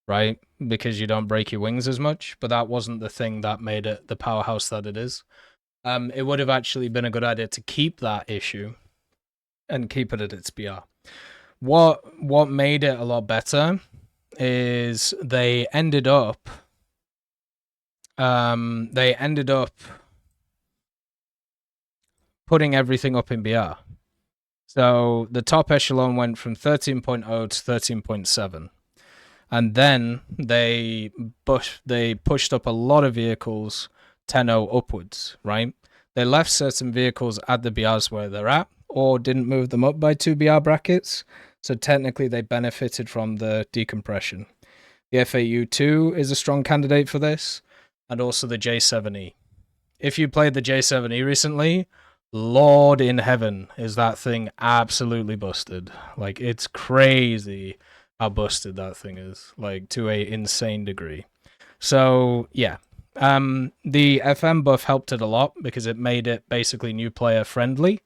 Speaker 1: right? Because you don't break your wings as much, but that wasn't the thing that made it the powerhouse that it is. It would have actually been a good idea to keep that issue and keep it at its BR. What made it a lot better is they ended up putting everything up in BR. So the top echelon went from 13.0 to 13.7. And then they pushed up a lot of vehicles 10.0 upwards, right? They left certain vehicles at the BRs where they're at, or didn't move them up by 2 BR brackets. So technically they benefited from the decompression. The FAU2 is a strong candidate for this, and also the J7E. If you played the J7E recently, Lord in heaven, is that thing absolutely busted. Like, it's crazy how busted that thing is, like, to a insane degree. So, yeah. The FM buff helped it a lot because it made it basically new player friendly.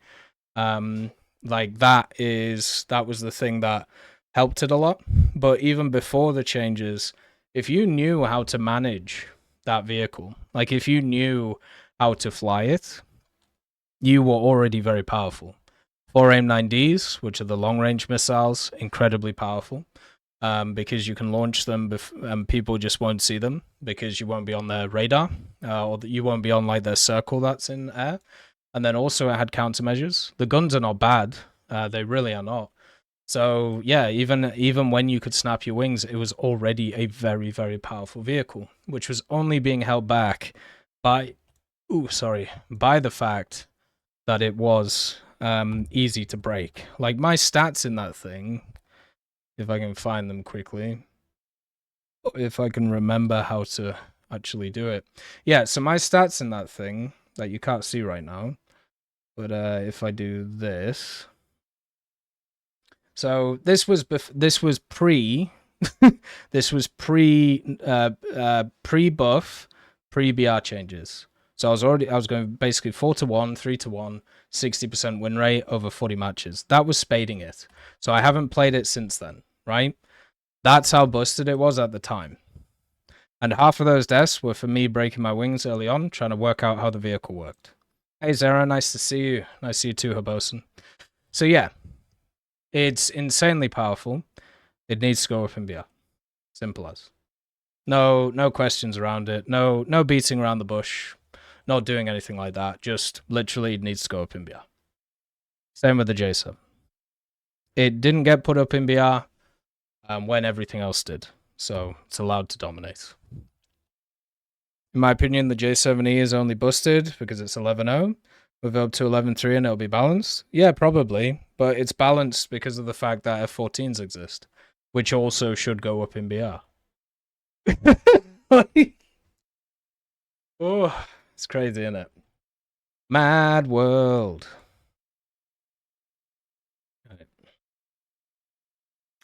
Speaker 1: Like, that was the thing that helped it a lot. But even before the changes, if you knew how to manage that vehicle, like if you knew how to fly it, you were already very powerful. 4 AIM-9Ds, which are the long-range missiles, incredibly powerful. Because you can launch them and people just won't see them because you won't be on their radar, or you won't be on like their circle that's in air. And then also it had countermeasures. The guns are not bad. They really are not. So yeah, even when you could snap your wings, it was already a very, very powerful vehicle, which was only being held back by by the fact that it was easy to break. Like my stats in that thing, if I can find them quickly, if I can remember how to actually do it. Yeah, so my stats in that thing that you can't see right now, but if I do this, so this was pre this was pre-buff, pre-BR changes. So I was going basically 4-1, 3-1, 60% win rate over 40 matches. That was spading it. So I haven't played it since then, right? That's how busted it was at the time. And half of those deaths were for me breaking my wings early on, trying to work out how the vehicle worked. Hey Zara, nice to see you. Nice to see you too, Habosen. So yeah, it's insanely powerful. It needs to go up in BR. Simple as. No questions around it. No beating around the bush. Not doing anything like that. Just literally it needs to go up in BR. Same with the J7. It didn't get put up in BR when everything else did. So it's allowed to dominate. In my opinion, the J7E is only busted because it's 11.0. Move up to 11.3 and it'll be balanced? Yeah, probably. But it's balanced because of the fact that F-14s exist, which also should go up in BR. Oh, it's crazy, isn't it? Mad world.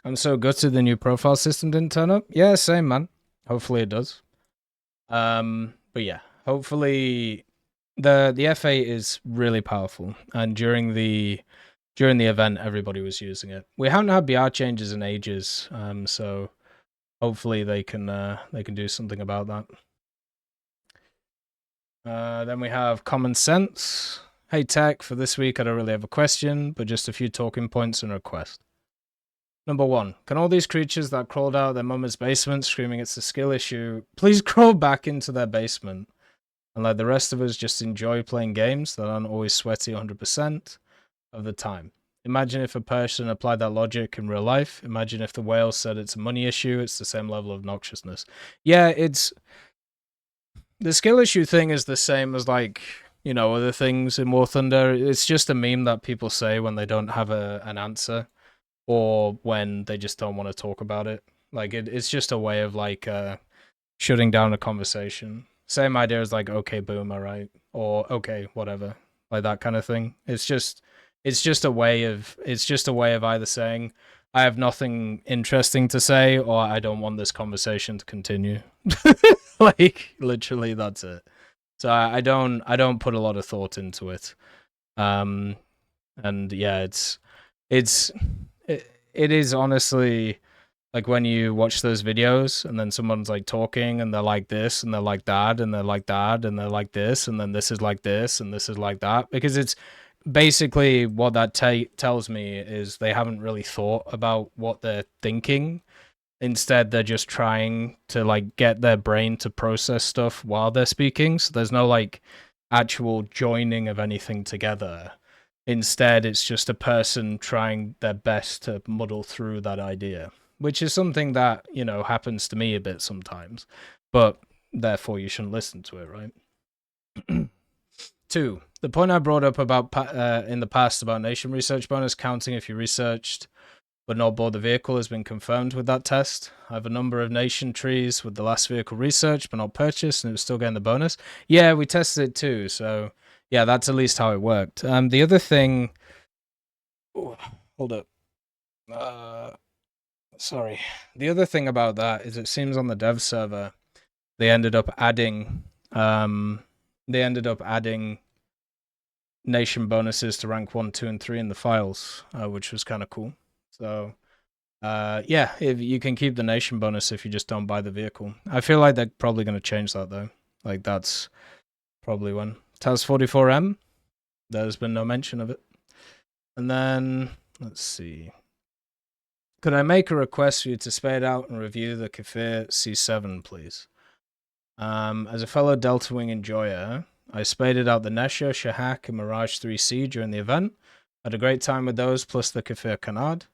Speaker 1: I'm so gutted the new profile system didn't turn up. Yeah, same, man. Hopefully it does. But yeah, hopefully the F8 is really powerful, and during the event, everybody was using it. We haven't had BR changes in ages, so hopefully they can do something about that. Then we have common sense. Hey TEC, for this week I don't really have a question, but just a few talking points and a request. Number 1, can all these creatures that crawled out of their mama's basement screaming it's a skill issue, please crawl back into their basement and let the rest of us just enjoy playing games that aren't always sweaty 100% of the time. Imagine if a person applied that logic in real life. Imagine if the whale said it's a money issue. It's the same level of noxiousness. Yeah, it's... The skill issue thing is the same as, like, you know, other things in War Thunder. It's just a meme that people say when they don't have an answer, or when they just don't want to talk about it. Like, it's just a way of, like, shutting down a conversation. Same idea as, like, okay, boomer, right? Or okay, whatever. Like, that kind of thing. It's just a way of either saying, I have nothing interesting to say, or I don't want this conversation to continue. Like, literally, that's it. So I don't put a lot of thought into it. And yeah, it is honestly, like, when you watch those videos and then someone's like talking and they're like this and they're like that and they're like that and they're like this and then this is like this and this is like that, because it's basically what that tells me is they haven't really thought about what they're thinking. Instead, they're just trying to, like, get their brain to process stuff while they're speaking. So there's no, like, actual joining of anything together. Instead, it's just a person trying their best to muddle through that idea, which is something that, you know, happens to me a bit sometimes. But therefore, you shouldn't listen to it, right? 2, the point I brought up about in the past about nation research bonus counting if you researched but not bought the vehicle has been confirmed with that test. I have a number of nation trees with the last vehicle research but not purchased, and it was still getting the bonus. Yeah, we tested it too. So Yeah, that's at least how it worked. The other thing... Oh, hold up. Sorry. The other thing about that is it seems on the dev server, they ended up adding... they ended up adding nation bonuses to rank 1, 2, and 3 in the files, which was kind of cool. So... yeah, if you can keep the nation bonus if you just don't buy the vehicle. I feel like they're probably going to change that though. Like that's probably when TAS 44M. There's been no mention of it. And then let's see. Could I make a request for you to spade out and review the Kafir C7, please? As a fellow Delta Wing enjoyer, I spaded out the Nesha, Shahak, and Mirage 3C during the event. Had a great time with those, plus the Kafir Canard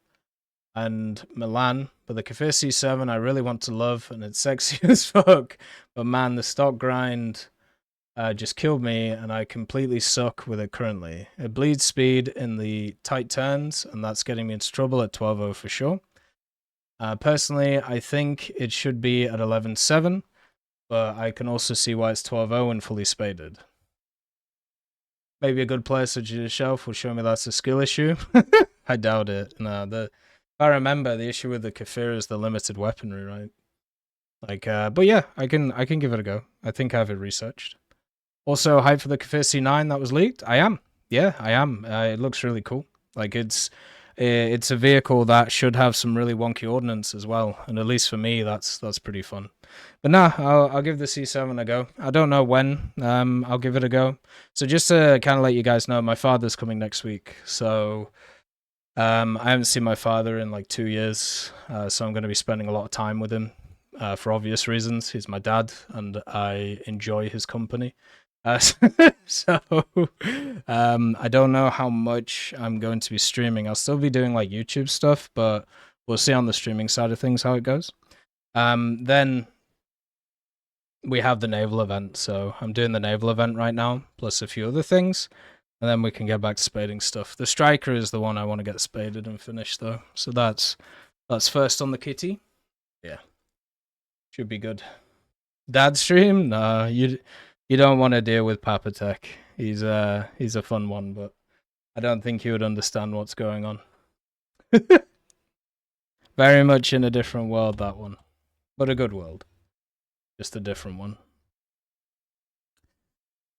Speaker 1: and Milan, but the Kafir C7 I really want to love, and it's sexy as fuck. But man, the stock grind just killed me, and I completely suck with it currently. It bleeds speed in the tight turns, and that's getting me into trouble at 12.0 for sure. Personally, I think it should be at 11.7, but I can also see why it's 12.0 and fully spaded. Maybe a good player such as yourself will show me that's a skill issue. I doubt it. No, if I remember, the issue with the Kafir is the limited weaponry, right? Like, but yeah, I can give it a go. I think I have it researched. Also, hype for the Kafir C9 that was leaked. I am. Yeah, I am. It looks really cool. Like, it's a vehicle that should have some really wonky ordnance as well, and at least for me, that's pretty fun. But nah, I'll give the C7 a go. I don't know when. I'll give it a go. So just to kind of let you guys know, my father's coming next week, so. I haven't seen my father in like 2 years, so I'm going to be spending a lot of time with him for obvious reasons. He's my dad, and I enjoy his company. So I don't know how much I'm going to be streaming. I'll still be doing like YouTube stuff, but we'll see on the streaming side of things how it goes. Then we have the naval event, so I'm doing the naval event right now, plus a few other things. And then we can get back to spading stuff. The striker is the one I want to get spaded and finished though. So that's first on the kitty. Yeah. Should be good. Dad stream? No, you don't want to deal with Papa Tech. He's a fun one, but I don't think he would understand what's going on. Very much in a different world, that one. But a good world. Just a different one.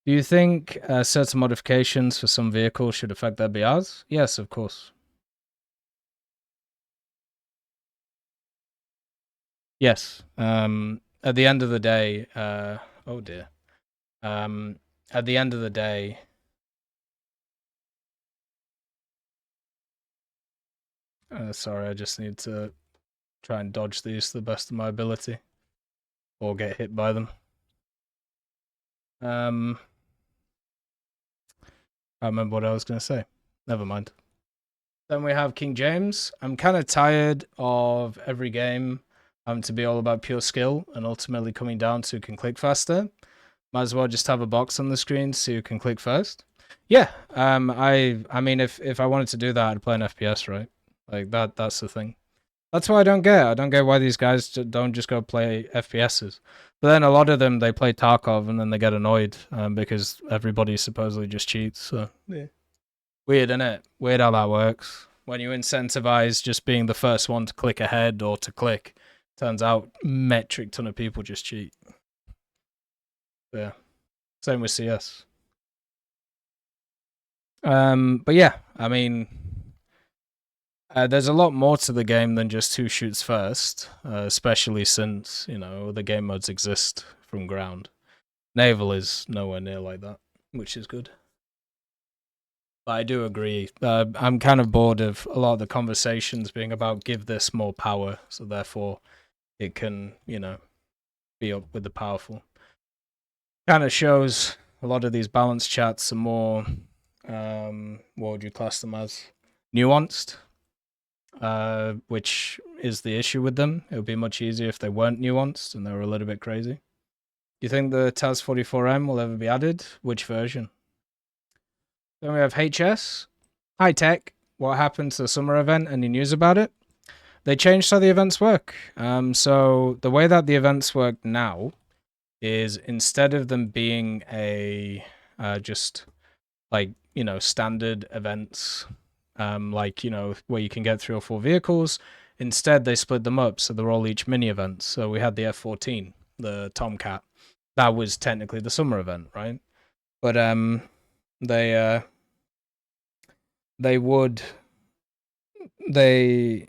Speaker 1: Do you think certain modifications for some vehicles should affect their BRs? Yes, of course. Yes. At the end of the day, oh dear. At the end of the day, sorry, I just need to try and dodge these to the best of my ability, or get hit by them. I remember what I was going to say. Never mind. Then we have King James. I'm kind of tired of every game having to be all about pure skill and ultimately coming down to who can click faster. Might as well just have a box on the screen so you can click first. Yeah, I mean, if I wanted to do that, I'd play an FPS, right? Like that's the thing. That's why I don't get. I don't get why these guys don't just go play FPSs. But then a lot of them, they play Tarkov and then they get annoyed because everybody supposedly just cheats. So yeah. Weird, isn't it? Weird how that works. When you incentivize just being the first one to click ahead or to click, turns out metric ton of people just cheat. Yeah. Same with CS. But yeah, I mean, there's a lot more to the game than just who shoots first, especially since, you know, the game modes exist from ground. Naval is nowhere near like that, which is good. But I do agree. I'm kind of bored of a lot of the conversations being about give this more power, so therefore it can, you know, be up with the powerful. Kind of shows a lot of these balanced chats are more, what would you class them as? Nuanced. Which is the issue with them. It would be much easier if they weren't nuanced and they were a little bit crazy. Do you think the TAS 44M will ever be added? Which version? Then we have HS. Hi Tech. What happened to the summer event? Any news about it? They changed how the events work. So the way that the events work now is instead of them being a just like, standard events, like, where you can get 3 or 4 vehicles. Instead, they split them up, so they're all each mini events. So we had the F-14, the Tomcat. That was technically the summer event, right? But they would they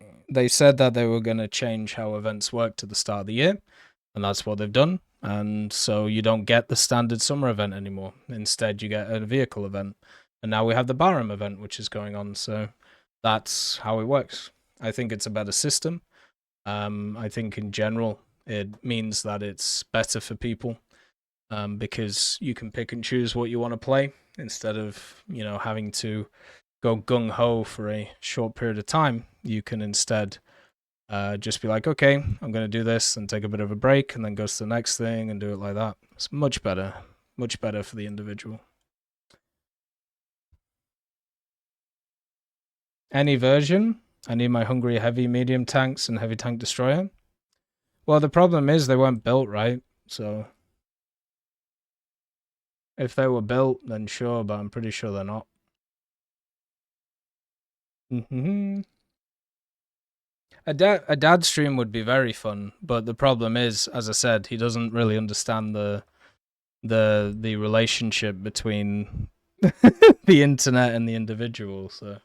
Speaker 1: said that they were going to change how events work to the start of the year, and that's what they've done. And so you don't get the standard summer event anymore. Instead, you get a vehicle event. And now we have the Barham event, which is going on. So that's how it works. I think it's a better system. I think in general, it means that it's better for people, because you can pick and choose what you want to play instead of, having to go gung-ho for a short period of time. You can instead just be like, okay, I'm going to do this and take a bit of a break and then go to the next thing and do it like that. It's much better for the individual. Any version? I need my hungry heavy medium tanks and heavy tank destroyer. Well, the problem is they weren't built right, so if they were built, then sure, but I'm pretty sure they're not. A dad stream would be very fun, but the problem is, as I said, he doesn't really understand the relationship between the internet and the individual, so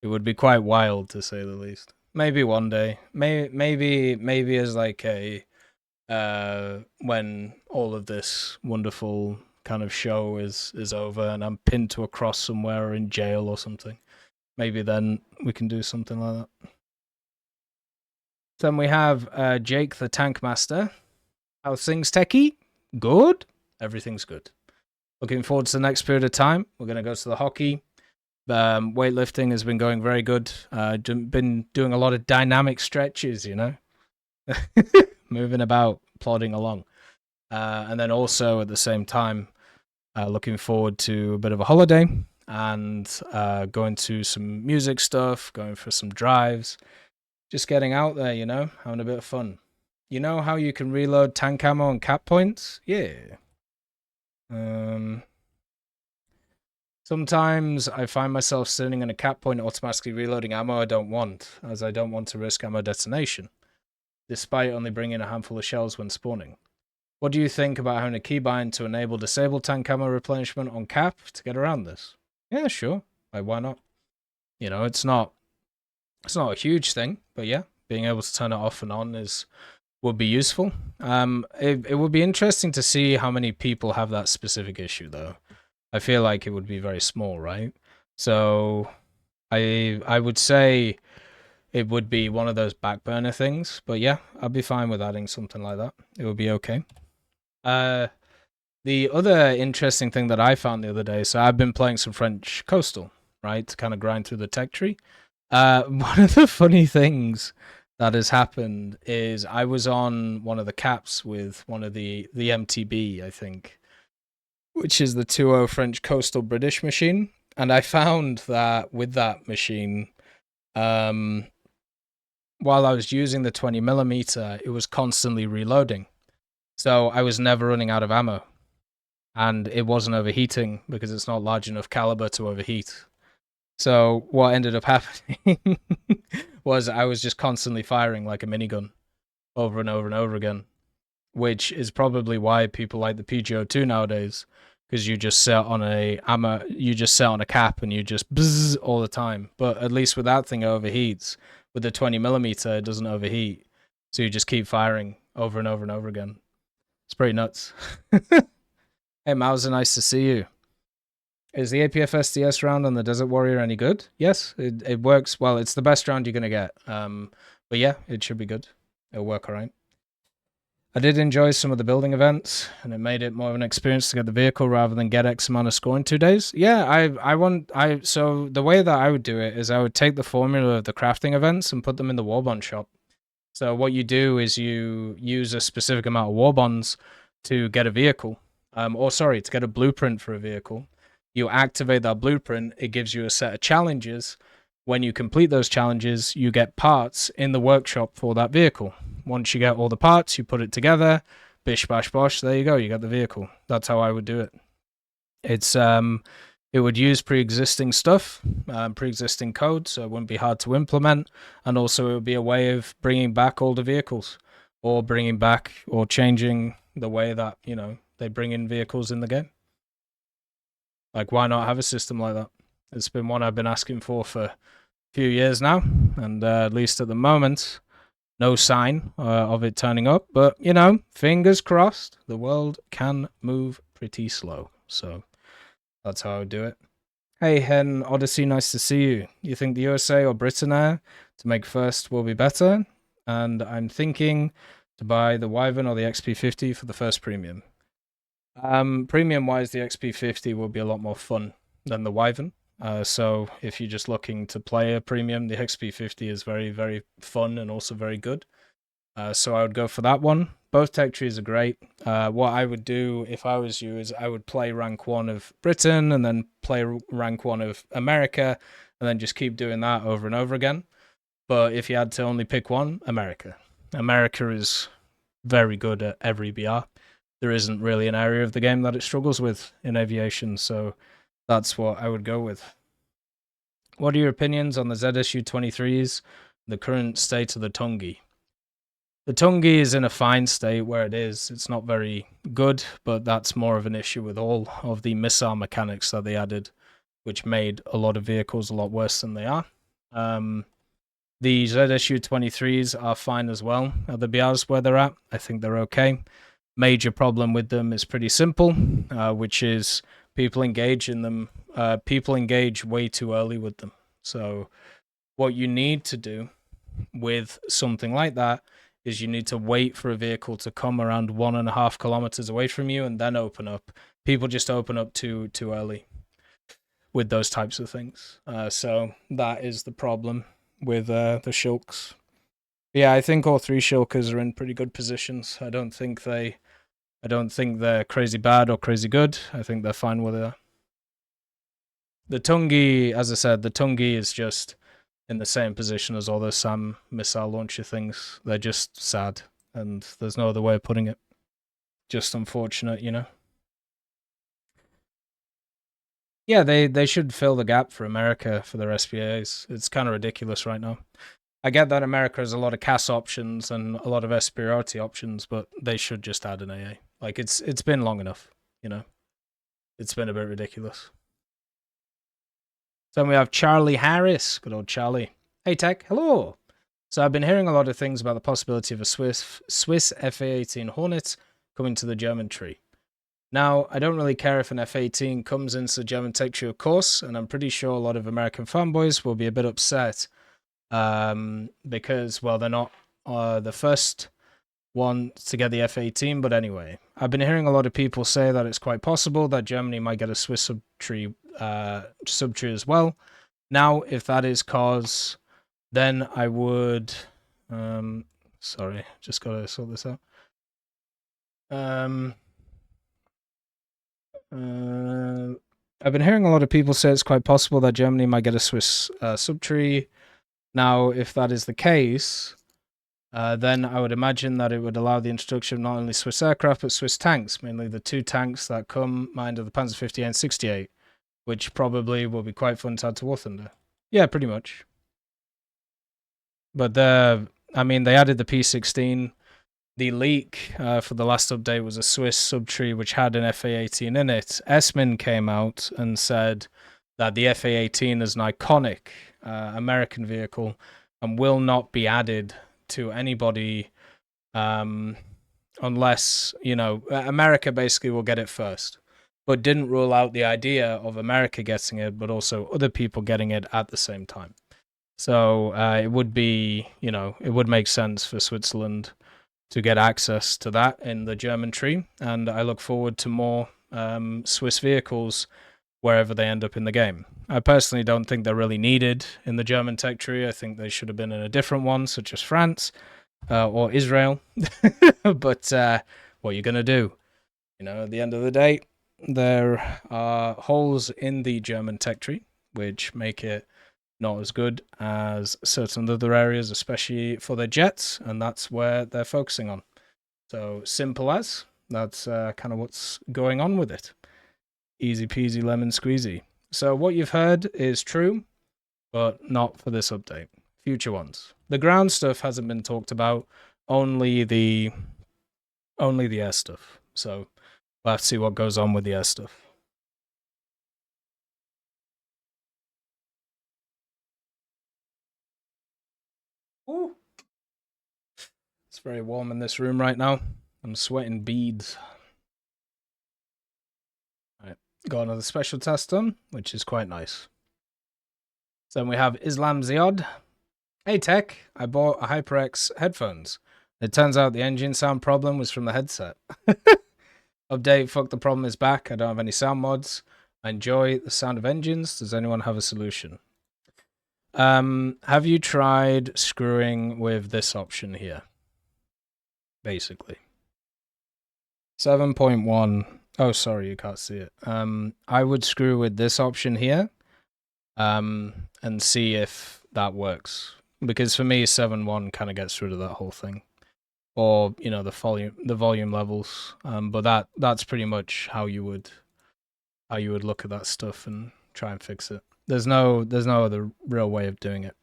Speaker 1: it would be quite wild, to say the least. Maybe one day, maybe as like a when all of this wonderful kind of show is over and I'm pinned to a cross somewhere or in jail or something. Maybe then we can do something like that. Then we have Jake the Tank Master. How's things, Techie? Good? Everything's good. Looking forward to the next period of time. We're going to go to the hockey. Weightlifting has been going very good. Been doing a lot of dynamic stretches, moving about, plodding along. And then also at the same time, looking forward to a bit of a holiday and going to some music stuff, going for some drives, just getting out there, having a bit of fun. You know how you can reload tank ammo and cap points? Yeah. Sometimes I find myself sitting in a cap point automatically reloading ammo I don't want, as I don't want to risk ammo detonation, despite only bringing a handful of shells when spawning. What do you think about having a keybind to enable disable tank ammo replenishment on cap to get around this? Yeah, sure. Why not? It's not a huge thing, but yeah, being able to turn it off and on would be useful. It would be interesting to see how many people have that specific issue, though. I feel like it would be very small, right? So I would say it would be one of those back burner things, but yeah, I'd be fine with adding something like that. It would be okay. The other interesting thing that I found the other day, so I've been playing some French Coastal, right, to kind of grind through the tech tree. One of the funny things that has happened is I was on one of the caps with one of the MTB, I think, which is the 2.0 French Coastal British machine. And I found that with that machine, while I was using the 20mm, it was constantly reloading. So I was never running out of ammo. And it wasn't overheating because it's not large enough caliber to overheat. So what ended up happening was I was just constantly firing like a minigun over and over and over again, which is probably why people like the PGO2 nowadays, because you just set on a cap and you just bzzz all the time. But at least with that thing, it overheats. With the 20mm, it doesn't overheat. So you just keep firing over and over and over again. It's pretty nuts. Hey, Mauser, nice to see you. Is the APF SDS round on the Desert Warrior any good? Yes, it works. Well, it's the best round you're going to get. But yeah, it should be good. It'll work all right. I did enjoy some of the building events, and it made it more of an experience to get the vehicle rather than get X amount of score in 2 days. Yeah, so the way that I would do it is I would take the formula of the crafting events and put them in the war bond shop. So what you do is you use a specific amount of war bonds to get a vehicle. To get a blueprint for a vehicle. You activate that blueprint, it gives you a set of challenges. When you complete those challenges, you get parts in the workshop for that vehicle. Once you get all the parts, you put it together, bish bash bosh, there you go, you got the vehicle. That's how I would do it. It's It would use pre-existing stuff, pre-existing code, so it wouldn't be hard to implement, and also it would be a way of bringing back older vehicles, or bringing back or changing the way that they bring in vehicles in the game. Like, why not have a system like that? It's been one I've been asking for a few years now, and at least at the moment, no sign of it turning up. But fingers crossed. The world can move pretty slow, so that's how I would do it. Hey, Hen Odyssey, nice to see you. You think the USA or Britain Air to make first will be better? And I'm thinking to buy the Wyvern or the XP50 for the first premium. Premium-wise, the XP50 will be a lot more fun than the Wyvern. So if you're just looking to play a premium, the XP50 is very, very fun and also very good. So I would go for that one. Both tech trees are great. What I would do if I was you is I would play rank 1 of Britain and then play rank 1 of America and then just keep doing that over and over again. But if you had to only pick one, America. America is very good at every BR. There isn't really an area of the game that it struggles with in aviation, so that's what I would go with. What are your opinions on the ZSU-23s, the current state of the Tungi? The Tungi is in a fine state where it is. It's not very good, but that's more of an issue with all of the missile mechanics that they added, which made a lot of vehicles a lot worse than they are. The ZSU-23s are fine as well at the BRs where they're at. I think they're okay. Major problem with them is pretty simple, which is people engage in them. People engage way too early with them. So what you need to do with something like that is you need to wait for a vehicle to come around 1.5 kilometers away from you and then open up. People just open up too early with those types of things. So that is the problem with the Shulks. Yeah, I think all 3 Shulkers are in pretty good positions. I don't think they're crazy bad or crazy good. I think they're fine with it. The Tungi, as I said, the Tungi is just in the same position as all those SAM missile launcher things. They're just sad, and there's no other way of putting it. Just unfortunate, Yeah, they should fill the gap for America for their SPAs. It's kind of ridiculous right now. I get that America has a lot of CAS options and a lot of superiority options, but they should just add an AA. Like, it's been long enough, It's been a bit ridiculous. Then we have Charlie Harris. Good old Charlie. Hey, Tech. Hello. So I've been hearing a lot of things about the possibility of a Swiss FA-18 Hornet coming to the German tree. Now, I don't really care if an F-18 comes into the German tech tree, of course, and I'm pretty sure a lot of American fanboys will be a bit upset because, well, they're not the first one to get the F-18, but anyway. I've been hearing a lot of people say that it's quite possible that Germany might get a Swiss subtree as well. Now, if that is cause, then I would... sorry, just got to sort this out. I've been hearing a lot of people say it's quite possible that Germany might get a Swiss subtree. Now, if that is the case, then I would imagine that it would allow the introduction of not only Swiss aircraft, but Swiss tanks, mainly the 2 tanks that come mind of the Panzer 58 and 68, which probably will be quite fun to add to War Thunder. Yeah, pretty much. But I mean, they added the P16. The leak for the last update was a Swiss subtree which had an FA-18 in it. Esmin came out and said that the FA-18 is an iconic American vehicle and will not be added to anybody unless, America basically will get it first. But didn't rule out the idea of America getting it, but also other people getting it at the same time. So it would be, it would make sense for Switzerland to get access to that in the German tree, and I look forward to more Swiss vehicles wherever they end up in the game. I personally don't think they're really needed in the German tech tree. I think they should have been in a different one, such as France or Israel. But what are you going to do? At the end of the day, there are holes in the German tech tree, which make it not as good as certain other areas, especially for their jets, and that's where they're focusing on. So simple as, that's kind of what's going on with it. Easy peasy lemon squeezy. So what you've heard is true, but not for this update. Future ones. The ground stuff hasn't been talked about, only the air stuff. So we'll have to see what goes on with the air stuff. Ooh. It's very warm in this room right now. I'm sweating beads. Alright, got another special test done, which is quite nice. So then we have Islam Ziad. Hey Tech, I bought a HyperX headphones. It turns out the engine sound problem was from the headset. Update, fuck, the problem is back. I don't have any sound mods. I enjoy the sound of engines. Does anyone have a solution? Have you tried screwing with this option here? Basically. 7.1. Oh, sorry, you can't see it. I would screw with this option here, and see if that works. Because for me, 7.1 kind of gets rid of that whole thing, or you know, the volume levels. But that's pretty much how you would look at that stuff and try and fix it. There's no other real way of doing it.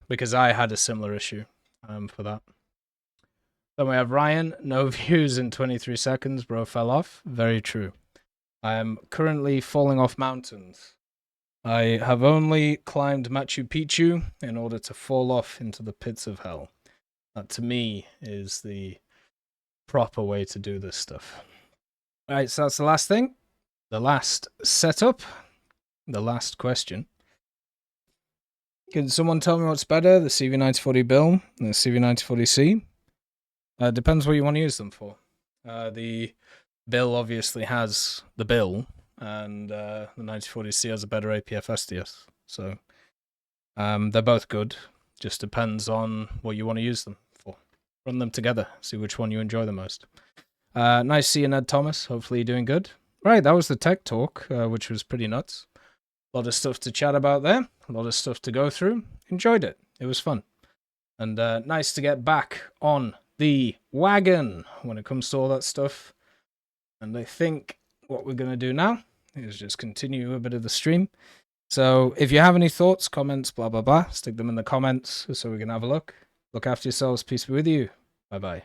Speaker 1: Because I had a similar issue for that. Then we have Ryan, no views in 23 seconds, bro fell off. Very true. I am currently falling off mountains. I have only climbed Machu Picchu in order to fall off into the pits of hell. That, to me, is the proper way to do this stuff. Alright, so that's the last thing. The last setup. The last question. Can someone tell me what's better, the CV9040 Bill and the CV9040C? Depends what you want to use them for. The Bill obviously has the Bill, and the 9040C has a better APF SDS. So they're both good. Just depends on what you want to use them for. Run them together, see which one you enjoy the most. Nice to see you, Ned Thomas. Hopefully you're doing good. Right, that was the tech talk, which was pretty nuts. A lot of stuff to chat about there. A lot of stuff to go through. Enjoyed it. It was fun. And nice to get back on the wagon when it comes to all that stuff. And I think what we're going to do now is just continue a bit of the stream. So if you have any thoughts, comments, blah, blah, blah, stick them in the comments so we can have a look. Look after yourselves. Peace be with you. Bye-bye.